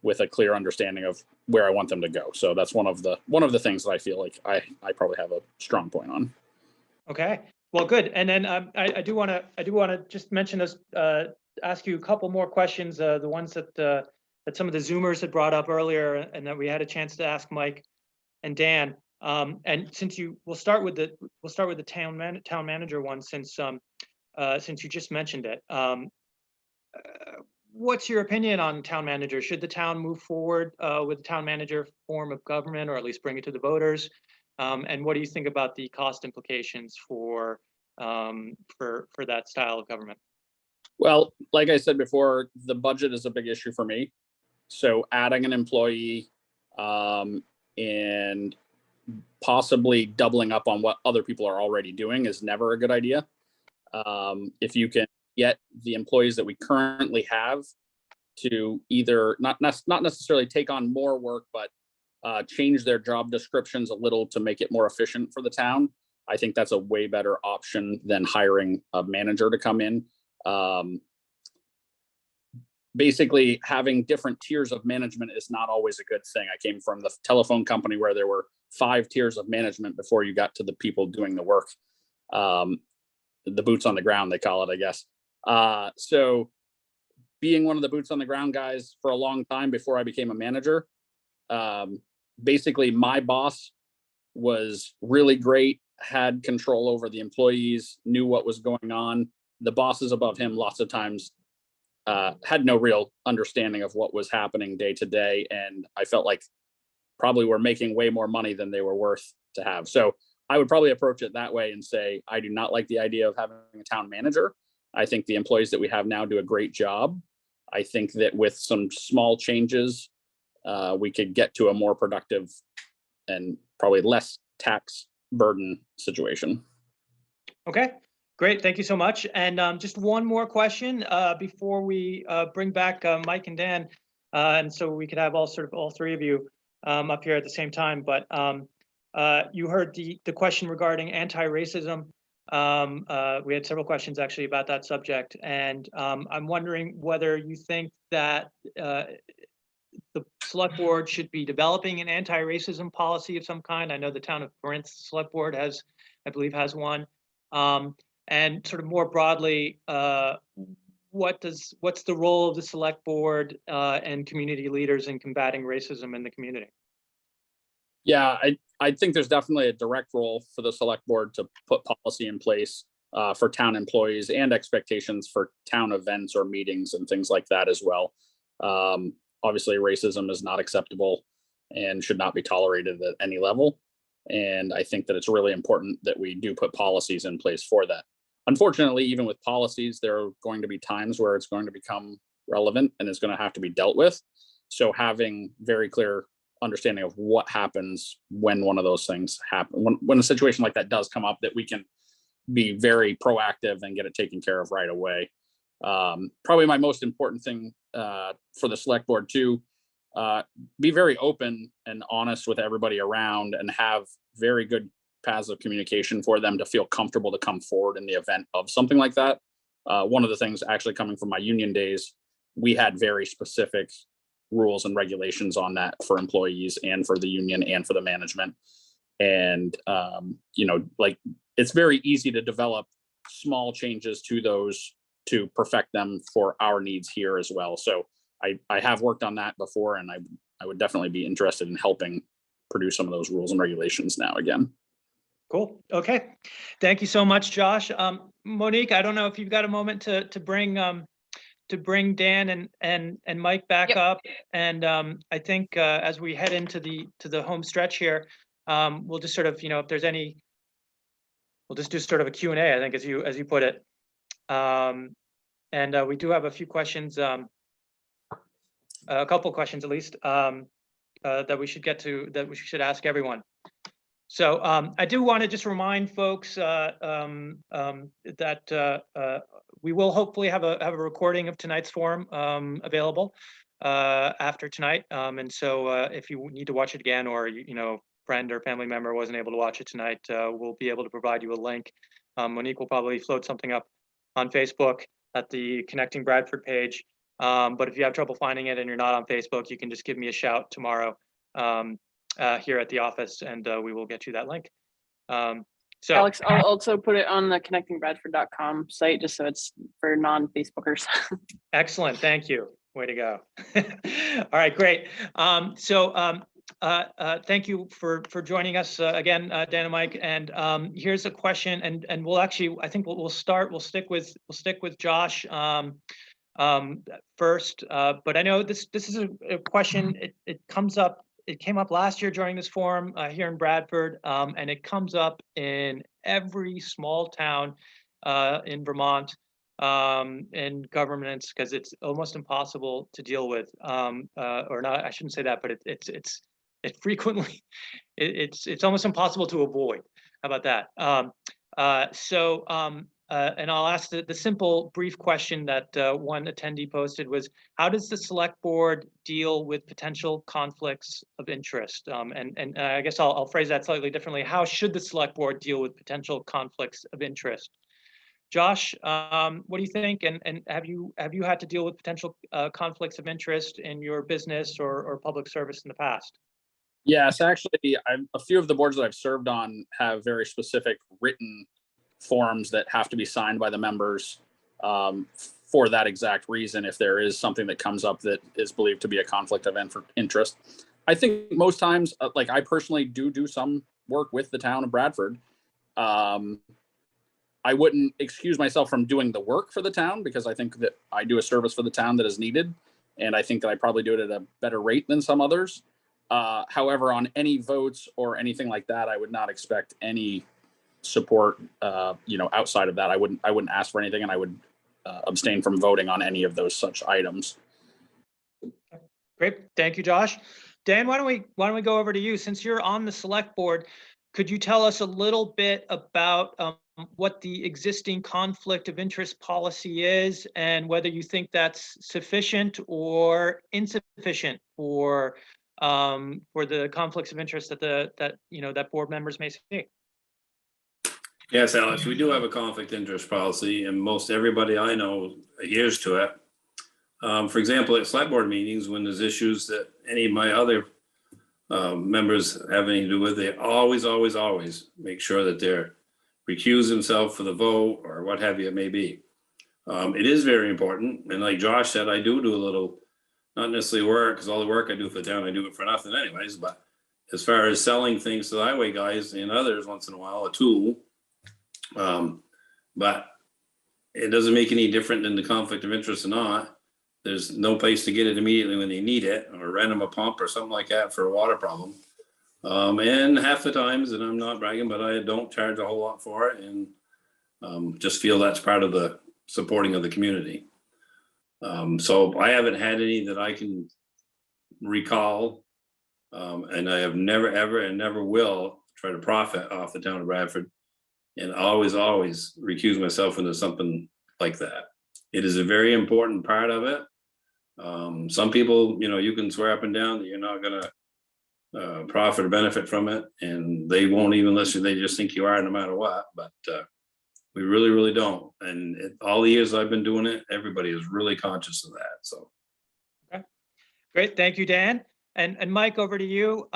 with a clear understanding of where I want them to go. So that's one of the things that I feel like I probably have a strong point on. Okay, well, good. And then I do want to just mention this, ask you a couple more questions, the ones that some of the Zoomers had brought up earlier, and that we had a chance to ask Mike and Dan. And since we'll start with the town manager one, since you just mentioned it. What's your opinion on town manager? Should the town move forward with the town manager form of government, or at least bring it to the voters? And what do you think about the cost implications for that style of government? Well, like I said before, the budget is a big issue for me. So adding an employee and possibly doubling up on what other people are already doing is never a good idea. If you can get the employees that we currently have to either not necessarily take on more work, but change their job descriptions a little to make it more efficient for the town, I think that's a way better option than hiring a manager to come in. Basically, having different tiers of management is not always a good thing. I came from the telephone company where there were 5 tiers of management before you got to the people doing the work. The boots on the ground, they call it, I guess. So being one of the boots on the ground guys for a long time before I became a manager, basically my boss was really great, had control over the employees, knew what was going on. The bosses above him lots of times had no real understanding of what was happening day to day. And I felt like probably were making way more money than they were worth to have. So I would probably approach it that way and say, I do not like the idea of having a town manager. I think the employees that we have now do a great job. I think that with some small changes, we could get to a more productive and probably less tax burden situation. Okay, great. Thank you so much. And just one more question before we bring back Mike and Dan, and so we could have all 3 of you up here at the same time. But you heard the question regarding anti-racism. We had several questions actually about that subject, and I'm wondering whether you think that the select board should be developing an anti-racism policy of some kind. I know the town of Corinth Select Board I believe has one. And sort of more broadly, what's the role of the select board and community leaders in combating racism in the community? Yeah, I think there's definitely a direct role for the select board to put policy in place for town employees and expectations for town events or meetings and things like that as well. Obviously, racism is not acceptable and should not be tolerated at any level. And I think that it's really important that we do put policies in place for that. unfortunately, even with policies, there are going to be times where it's going to become relevant and it's going to have to be dealt with. So having very clear understanding of what happens when one of those things happen, when a situation like that does come up, that we can be very proactive and get it taken care of right away. Probably my most important thing for the select board too, be very open and honest with everybody around and have very good paths of communication for them to feel comfortable to come forward in the event of something like that. One of the things actually coming from my union days, we had very specific rules and regulations on that for employees and for the union and for the management. And, like it's very easy to develop small changes to those to perfect them for our needs here as well. So I have worked on that before, and I would definitely be interested in helping produce some of those rules and regulations now again. Cool. Okay. Thank you so much, Josh. Monique, I don't know if you've got a moment to bring Dan and Mike back Yep. up. And I think as we head into the home stretch here, we'll just sort of, if there's any, we'll just do sort of a Q&A, I think, as you put it. And we do have a few questions, a couple questions at least, that we should get to, that we should ask everyone. So I do want to just remind folks that we will hopefully have a recording of tonight's forum available after tonight. And so if you need to watch it again, or friend or family member wasn't able to watch it tonight, we'll be able to provide you a link. Monique will probably float something up on Facebook at the Connecting Bradford page. But if you have trouble finding it and you're not on Facebook, you can just give me a shout tomorrow here at the office, and we will get you that link. So Alex, I'll also put it on the connectingbradford.com site, just so it's for non-Facebookers. excellent. Thank you. Way to go. All right, great. Thank you for joining us again, Dan and Mike. And here's a question, and we'll actually, I think we'll stick with Josh first. But I know this is a question. It comes up. It came up last year during this forum here in Bradford, and it comes up in every small town in Vermont in governments, because it's almost impossible to deal with, or not. I shouldn't say that, but it frequently it's almost impossible to avoid. How about that? And I'll ask the simple, brief question that one attendee posted was, how does the select board deal with potential conflicts of interest? And I guess I'll phrase that slightly differently. How should the select board deal with potential conflicts of interest? Josh, what do you think? And have you had to deal with potential conflicts of interest in your business or public service in the past? Yes, actually, a few of the boards that I've served on have very specific written forms that have to be signed by the members for that exact reason, if there is something that comes up that is believed to be a conflict of interest. I think most times, like I personally do some work with the town of Bradford. I wouldn't excuse myself from doing the work for the town, because I think that I do a service for the town that is needed. And I think that I probably do it at a better rate than some others. However, on any votes or anything like that, I would not expect any support, outside of that. I wouldn't ask for anything, and I would abstain from voting on any of those such items. Great, thank you, Josh. Dan, why don't we go over to you? Since you're on the select board, could you tell us a little bit about what the existing conflict of interest policy is, and whether you think that's sufficient or insufficient for the conflicts of interest that board members may see? Yes, Alex, we do have a conflict interest policy, and most everybody I know adheres to it. For example, at select board meetings, when there's issues that any of my other members have anything to do with, they always make sure that they're recuse themselves for the vote or what have you it may be. It is very important, and like Josh said, I do a little, not necessarily work, because all the work I do for the town, I do it for nothing anyways, but as far as selling things to the highway guys and others once in a while, a tool. But it doesn't make any different than the conflict of interest or not. There's no place to get it immediately when they need it, or rent them a pump or something like that for a water problem. And half the times, and I'm not bragging, but I don't charge a whole lot for it. And Just feel that's part of the supporting of the community. So I haven't had any that I can recall. And I have never, ever, and never will try to profit off the town of Bradford, and always recuse myself when there's something like that. It is a very important part of it. Some people, you can swear up and down that you're not gonna profit or benefit from it, and they won't even listen. They just think you are no matter what, but we really, really don't. And all the years I've been doing it, everybody is really conscious of that, so. Okay, great, thank you, Dan. And Mike, over to you.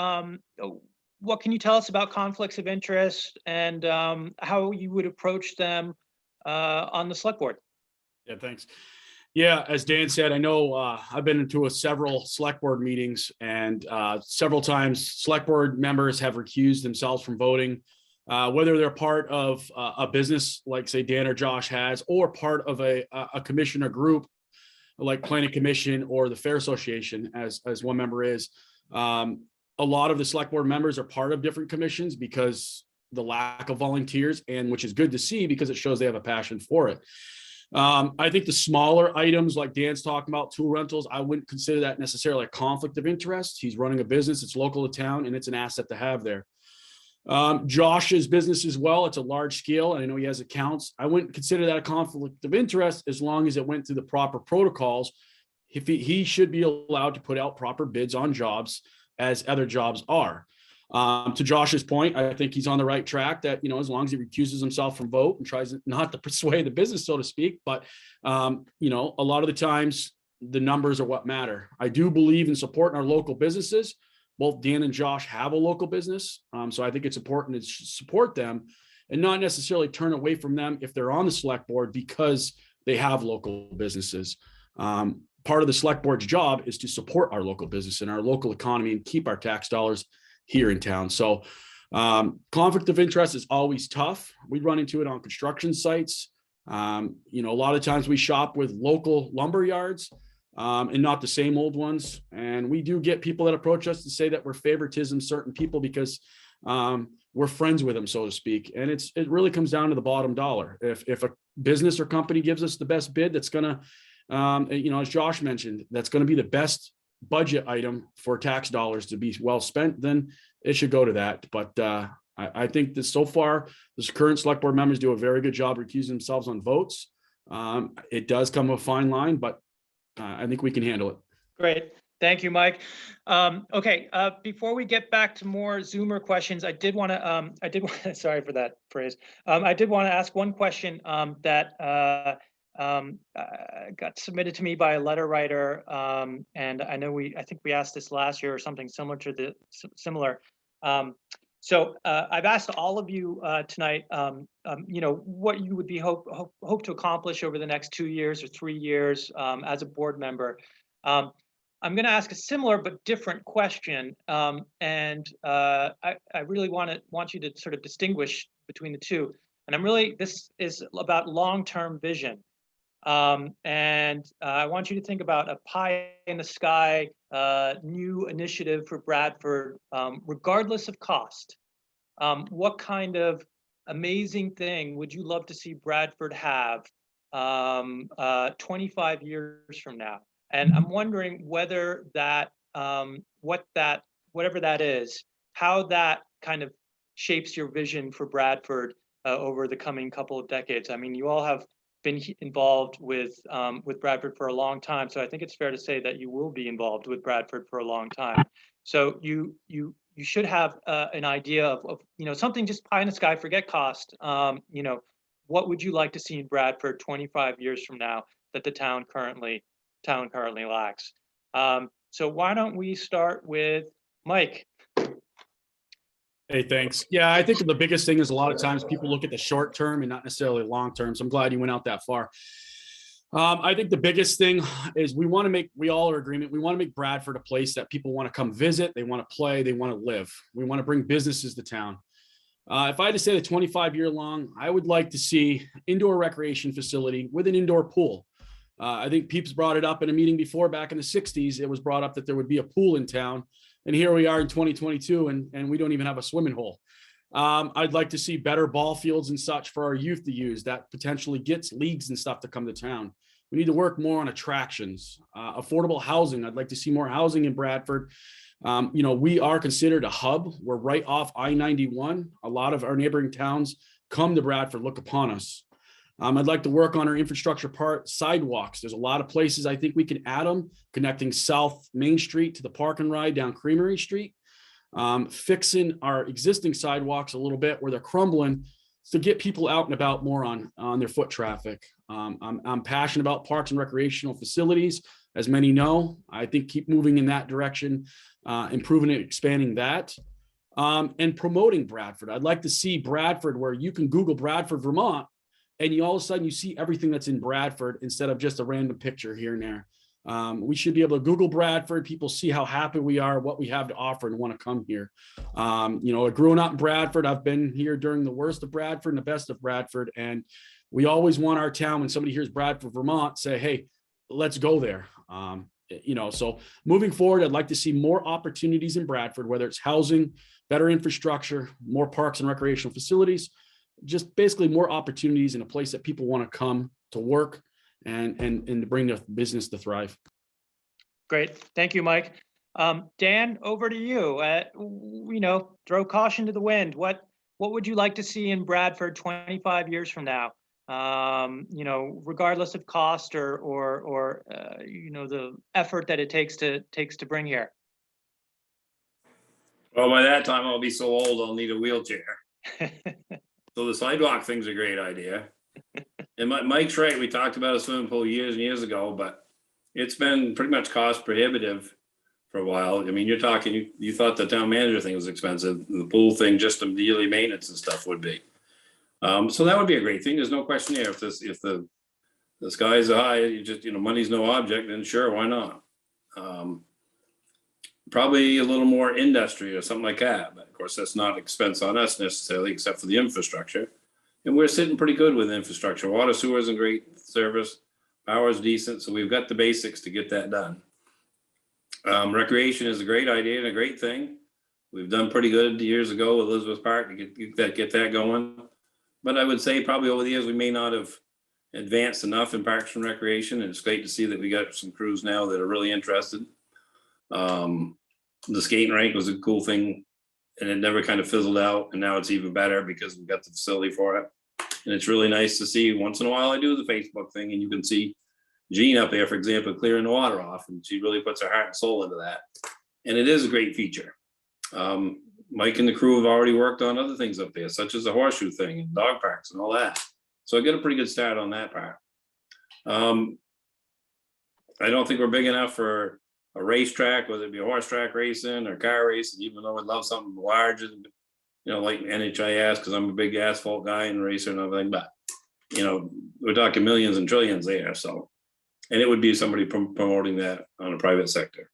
What can you tell us about conflicts of interest and how you would approach them on the select board? Yeah, thanks. Yeah, as Dan said, I know I've been into several select board meetings, and several times select board members have recused themselves from voting, whether they're part of a business like, say, Dan or Josh has, or part of a commission or group like Planning Commission or the Fair Association, as one member is. A lot of the select board members are part of different commissions because the lack of volunteers, and which is good to see because it shows they have a passion for it. I think the smaller items like Dan's talking about, tool rentals, I wouldn't consider that necessarily a conflict of interest. He's running a business, it's local to town, and it's an asset to have there. Josh's business as well, it's a large scale, and I know he has accounts. I wouldn't consider that a conflict of interest as long as it went through the proper protocols. If he should be allowed to put out proper bids on jobs as other jobs are. To Josh's point, I think he's on the right track that, as long as he recuses himself from vote and tries not to persuade the business, so to speak, but, a lot of the times the numbers are what matter. I do believe in supporting our local businesses. Both Dan and Josh have a local business. So I think it's important to support them and not necessarily turn away from them if they're on the select board because they have local businesses. Part of the select board's job is to support our local business and our local economy and keep our tax dollars here in town. So conflict of interest is always tough. We run into it on construction sites. A lot of times we shop with local lumber yards and not the same old ones. And we do get people that approach us to say that we're favoritism certain people because we're friends with them, so to speak. And it really comes down to the bottom dollar. If a business or company gives us the best bid, that's going to, as Josh mentioned, that's going to be the best budget item for tax dollars to be well spent, then it should go to that. But I think that so far, this current select board members do a very good job recusing themselves on votes. It does come a fine line, but I think we can handle it. Great. Thank you, Mike. Okay, before we get back to more Zoomer questions, I did want to, sorry for that phrase. I did want to ask one question that got submitted to me by a letter writer. And I know I think we asked this last year or something similar to similar. So I've asked all of you tonight, what you would be hope to accomplish over the next 2 years or 3 years as a board member. I'm going to ask a similar but different question, and I really want you to sort of distinguish between the two. And this is about long-term vision, and I want you to think about a pie in the sky new initiative for Bradford, regardless of cost. What kind of amazing thing would you love to see Bradford have 25 years from now? And I'm wondering whether that, whatever that is, how that kind of shapes your vision for Bradford over the coming couple of decades. I mean, you all have been involved with Bradford for a long time, so I think it's fair to say that you will be involved with Bradford for a long time. So you should have an idea of something just pie in the sky, forget cost. What would you like to see in Bradford 25 years from now that the town currently lacks? So why don't we start with Mike? Hey, thanks. Yeah, I think the biggest thing is a lot of times people look at the short term and not necessarily long term. So I'm glad you went out that far. I think the biggest thing is we all are in agreement. We want to make Bradford a place that people want to come visit. They want to play. They want to live. We want to bring businesses to town. If I had to say the 25-year long, I would like to see indoor recreation facility with an indoor pool. I think Peeps brought it up in a meeting before back in the 60s. It was brought up that there would be a pool in town. And here we are in 2022 and we don't even have a swimming hole. I'd like to see better ball fields and such for our youth to use that potentially gets leagues and stuff to come to town. We need to work more on attractions, affordable housing. I'd like to see more housing in Bradford. We are considered a hub. We're right off I-91. A lot of our neighboring towns come to Bradford, look upon us. I'd like to work on our infrastructure part, sidewalks. There's a lot of places I think we can add them, connecting South Main Street to the park and ride down Creamery Street. Fixing our existing sidewalks a little bit where they're crumbling to get people out and about more on their foot traffic. I'm passionate about parks and recreational facilities, as many know. I think keep moving in that direction, improving and expanding that, and promoting Bradford. I'd like to see Bradford where you can Google Bradford, Vermont, and you all of a sudden you see everything that's in Bradford instead of just a random picture here and there. We should be able to Google Bradford. People see how happy we are, what we have to offer, and want to come here. Growing up in Bradford, I've been here during the worst of Bradford and the best of Bradford. And we always want our town, when somebody hears Bradford, Vermont, say, hey, let's go there. So moving forward, I'd like to see more opportunities in Bradford, whether it's housing, better infrastructure, more parks and recreational facilities, just basically more opportunities in a place that people want to come to work and to bring the business to thrive. Great. Thank you, Mike. Dan, over to you. Throw caution to the wind. What would you like to see in Bradford 25 years from now? Regardless of cost or the effort that it takes to bring here. Well, by that time, I'll be so old, I'll need a wheelchair. So the sidewalk thing's a great idea. And Mike's right. We talked about a swimming pool years and years ago, but it's been pretty much cost prohibitive for a while. I mean, you're talking, you thought the town manager thing was expensive. The pool thing, just the yearly maintenance and stuff would be. So that would be a great thing. There's no question there. If the skies are high, money's no object, then sure, why not? Probably a little more industry or something like that. But of course, that's not expense on us necessarily, except for the infrastructure. And we're sitting pretty good with infrastructure. Water, sewer is in great service. Power is decent. So we've got the basics to get that done. Recreation is a great idea and a great thing. We've done pretty good years ago with Elizabeth Park to get that going. But I would say probably over the years, we may not have advanced enough in parks and recreation. And it's great to see that we got some crews now that are really interested. The skating rink was a cool thing, and it never kind of fizzled out. And now it's even better because we've got the facility for it. And it's really nice to see. Once in a while I do the Facebook thing, and you can see Jean up there, for example, clearing the water off, and she really puts her heart and soul into that. And it is a great feature. Mike and the crew have already worked on other things up there, such as the horseshoe thing and dog parks and all that. So I get a pretty good start on that part. I don't think we're big enough for a racetrack, whether it be a horse track racing or car racing, even though I'd love something larger, like NHIS, because I'm a big asphalt guy and racer and everything. But, we're talking millions and trillions there. So, and it would be somebody promoting that on a private sector.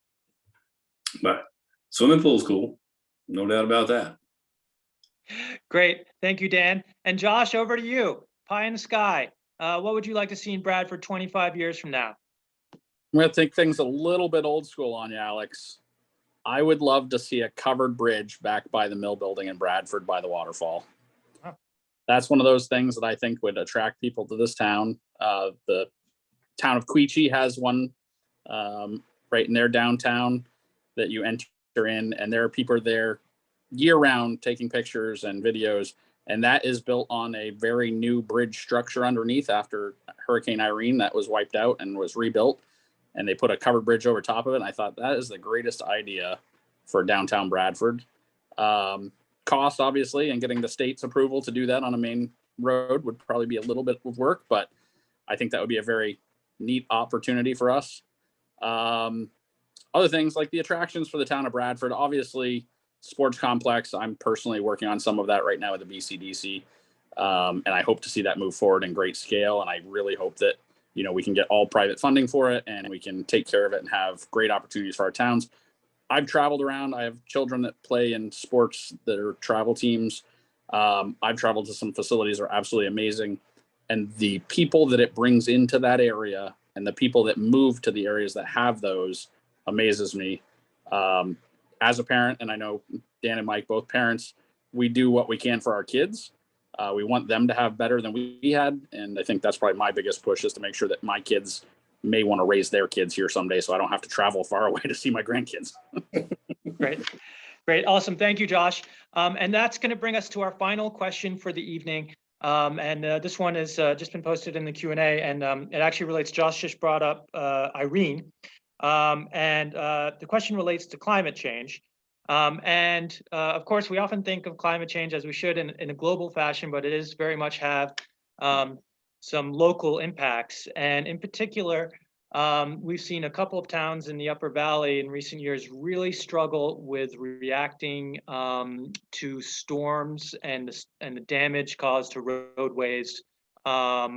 But swimming pool's cool. No doubt about that. Great. Thank you, Dan. And Josh, over to you. Pie in the sky. What would you like to see in Bradford 25 years from now? I'm going to take things a little bit old school on you, Alex. I would love to see a covered bridge back by the mill building in Bradford by the waterfall. Huh. That's one of those things that I think would attract people to this town. The town of Queechee has one right in their downtown that you enter in, and there are people there year round taking pictures and videos. And that is built on a very new bridge structure underneath after Hurricane Irene that was wiped out and was rebuilt. And they put a covered bridge over top of it. And I thought that is the greatest idea for downtown Bradford. Cost, obviously, and getting the state's approval to do that on a main road would probably be a little bit of work, but I think that would be a very neat opportunity for us. Other things like the attractions for the town of Bradford, obviously, sports complex. I'm personally working on some of that right now with the BCDC. And I hope to see that move forward in great scale. And I really hope that, we can get all private funding for it and we can take care of it and have great opportunities for our towns. I've traveled around. I have children that play in sports that are travel teams. I've traveled to some facilities that are absolutely amazing. And the people that it brings into that area and the people that move to the areas that have those amazes me. As a parent, and I know Dan and Mike, both parents, we do what we can for our kids. We want them to have better than we had. And I think that's probably my biggest push, is to make sure that my kids may want to raise their kids here someday, so I don't have to travel far away to see my grandkids. Great. Great. Awesome. Thank you, Josh. And that's going to bring us to our final question for the evening. This one has just been posted in the Q&A, and it actually relates. Josh just brought up Irene. The question relates to climate change. Of course, we often think of climate change, as we should, in a global fashion, but it is very much have some local impacts. And in particular, we've seen a couple of towns in the Upper Valley in recent years really struggle with reacting to storms and the damage caused to roadways our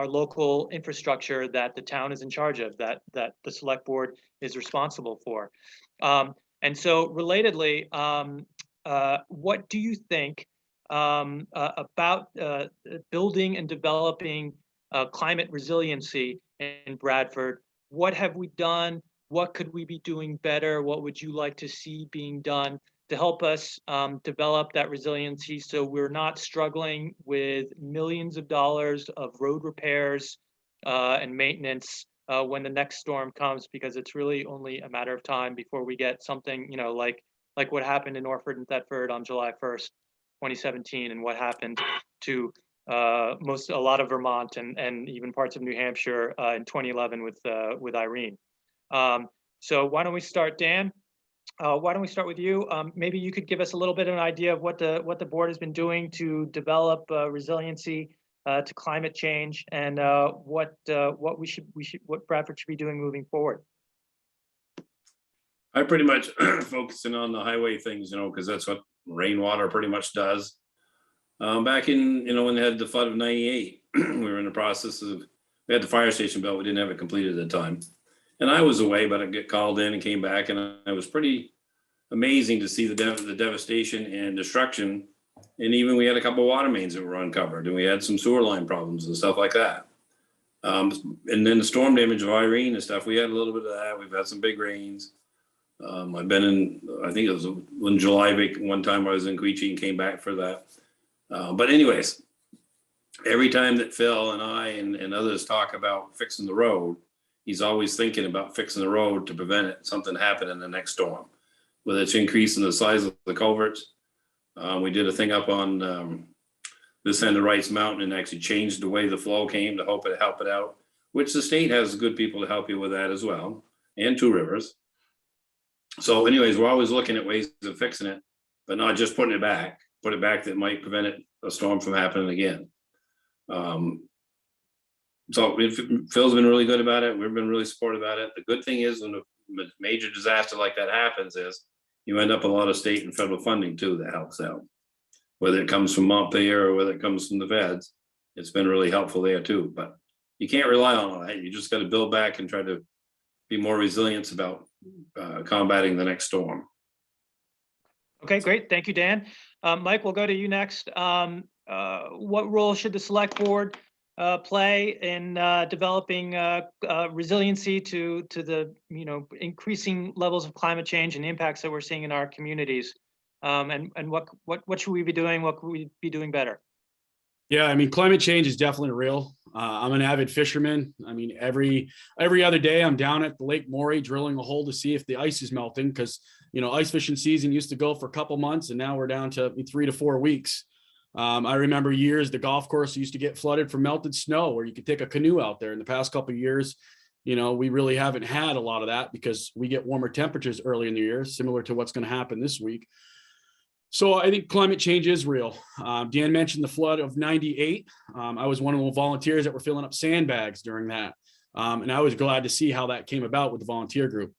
local infrastructure that the town is in charge of, that the select board is responsible for. And so relatedly, what do you think about building and developing climate resiliency in Bradford? What have we done? What could we be doing better? What would you like to see being done to help us develop that resiliency, so we're not struggling with millions of dollars of road repairs and maintenance when the next storm comes, because it's really only a matter of time before we get something, like what happened in Orford and Thetford on July 1st, 2017, and what happened to a lot of Vermont and even parts of New Hampshire in 2011 with Irene. So why don't we start, Dan? Why don't we start with you? Maybe you could give us a little bit of an idea of what the board has been doing to develop resiliency to climate change, and what Bradford should be doing moving forward. I pretty much focusing on the highway things, because that's what rainwater pretty much does. Back in, when they had the flood of '98, we were in the process of, we had the fire station built, we didn't have it completed at the time. And I was away, but I get called in and came back, and it was pretty amazing to see the devastation and destruction. And even we had a couple of water mains that were uncovered, and we had some sewer line problems and stuff like that. And then the storm damage of Irene and stuff, we had a little bit of that. We've had some big rains. I've been in, I think it was in July, one time I was in Queechee and came back for that. But anyways, every time that Phil and I and others talk about fixing the road, he's always thinking about fixing the road to prevent something happening in the next storm, whether it's increasing the size of the culverts. We did a thing up on this end of Wright's Mountain and actually changed the way the flow came to help it out, which the state has good people to help you with that as well, and Two Rivers. So anyways, we're always looking at ways of fixing it, but not just put it back that might prevent a storm from happening again. So Phil's been really good about it. We've been really supportive about it. The good thing is, when a major disaster like that happens, is you end up a lot of state and federal funding too that helps out. Whether it comes from Montpelier or whether it comes from the feds, it's been really helpful there too. But you can't rely on all that. You just got to build back and try to be more resilient about combating the next storm. Okay, great. Thank you, Dan. Mike, we'll go to you next. What role should the select board play in developing resiliency to the increasing levels of climate change and the impacts that we're seeing in our communities? And what should we be doing? What could we be doing better? Yeah, I mean, climate change is definitely real. I'm an avid fisherman. I mean, every other day I'm down at the Lake Morey drilling a hole to see if the ice is melting, because ice fishing season used to go for a couple months, and now we're down to 3 to 4 weeks. I remember years the golf course used to get flooded from melted snow, where you could take a canoe out there. In the past couple of years, we really haven't had a lot of that, because we get warmer temperatures early in the year, similar to what's going to happen this week. So I think climate change is real. Dan mentioned the flood of '98. I was one of the volunteers that were filling up sandbags during that. And I was glad to see how that came about with the volunteer group.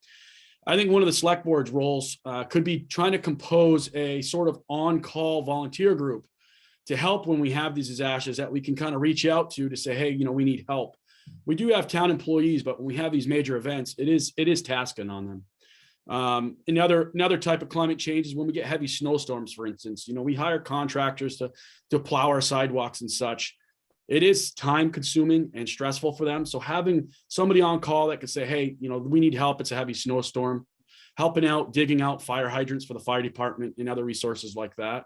I think one of the select board's roles could be trying to compose a sort of on-call volunteer group to help when we have these disasters, that we can kind of reach out to say, hey, we need help. We do have town employees, but when we have these major events, it is tasking on them. Another type of climate change is when we get heavy snowstorms, for instance. We hire contractors to plow our sidewalks and such. It is time consuming and stressful for them. So having somebody on call that could say, hey, we need help, it's a heavy snowstorm, helping out, digging out fire hydrants for the fire department and other resources like that.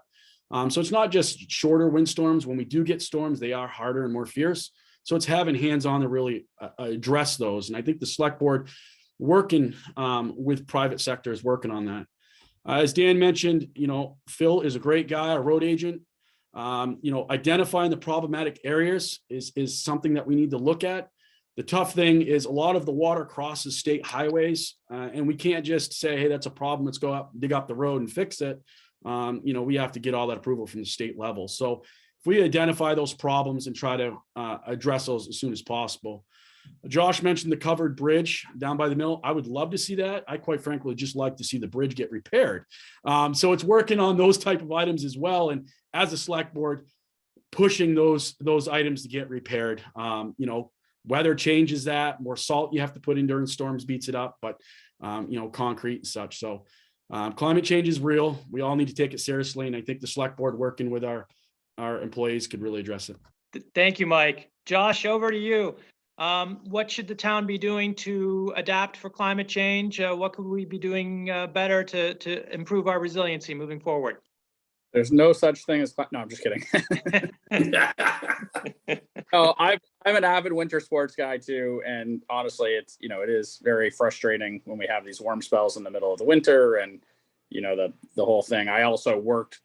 So it's not just shorter windstorms. When we do get storms, they are harder and more fierce. So it's having hands-on to really address those. And I think the select board working with private sectors working on that. As Dan mentioned, Phil is a great guy, a road agent. Identifying the problematic areas is something that we need to look at. The tough thing is a lot of the water crosses state highways, and we can't just say, hey, that's a problem. Let's go up, dig up the road and fix it. We have to get all that approval from the state level. So if we identify those problems and try to address those as soon as possible. Josh mentioned the covered bridge down by the mill. I would love to see that. I quite frankly just like to see the bridge get repaired. So it's working on those type of items as well. And as a select board, pushing those items to get repaired. Weather changes that, more salt you have to put in during storms beats it up, but concrete and such. So climate change is real. We all need to take it seriously. And I think the select board working with our employees could really address it. Thank you, Mike. Josh, over to you. What should the town be doing to adapt for climate change? What could we be doing better to improve our resiliency moving forward? There's no such thing as, no, I'm just kidding. Oh, I'm an avid winter sports guy too. And honestly, it is very frustrating when we have these warm spells in the middle of the winter and, the whole thing. I also worked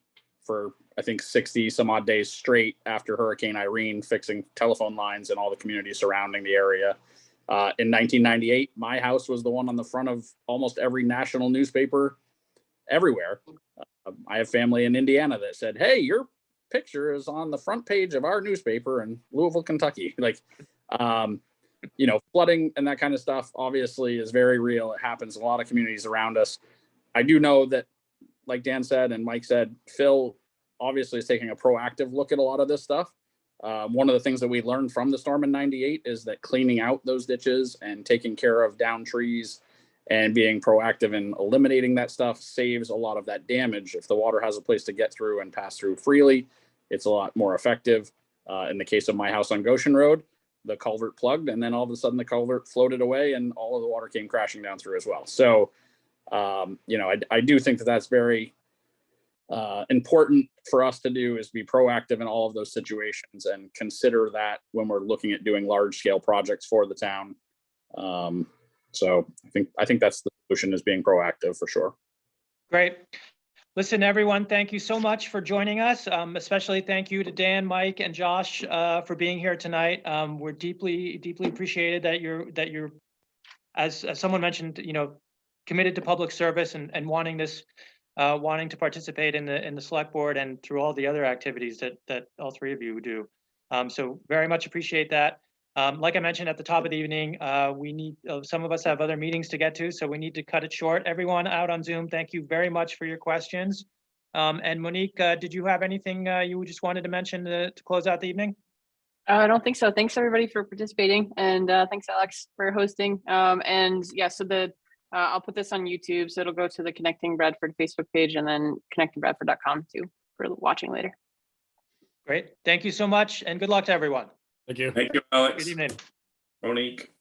for, I think, 60 some odd days straight after Hurricane Irene, fixing telephone lines in all the communities surrounding the area. In 1998, my house was the one on the front of almost every national newspaper everywhere. I have family in Indiana that said, hey, your picture is on the front page of our newspaper in Louisville, Kentucky. Flooding and that kind of stuff obviously is very real. It happens in a lot of communities around us. I do know that, like Dan said and Mike said, Phil obviously is taking a proactive look at a lot of this stuff. One of the things that we learned from the storm in 98 is that cleaning out those ditches and taking care of down trees and being proactive in eliminating that stuff saves a lot of that damage. If the water has a place to get through and pass through freely, it's a lot more effective. In the case of my house on Goshen Road, the culvert plugged and then all of a sudden the culvert floated away and all of the water came crashing down through as well. So, I do think that that's very important for us to do, is be proactive in all of those situations and consider that when we're looking at doing large scale projects for the town. So I think that's the solution, is being proactive for sure. Great. Listen, everyone, thank you so much for joining us. Especially thank you to Dan, Mike, and Josh for being here tonight. We're deeply appreciated that you're, as someone mentioned, committed to public service and wanting to participate in the select board and through all the other activities that all three of you do. So very much appreciate that. Like I mentioned at the top of the evening, we need, some of us have other meetings to get to, so we need to cut it short. Everyone out on Zoom, thank you very much for your questions. And Monique, did you have anything you just wanted to mention to close out the evening? I don't think so. Thanks everybody for participating, and thanks Alex for hosting. And yeah, so I'll put this on YouTube, so it'll go to the Connecting Bradford Facebook page and then connectingbradford.com too for watching later. Great. Thank you so much, and good luck to everyone. Thank you. Thank you, Alex. Good evening. Monique.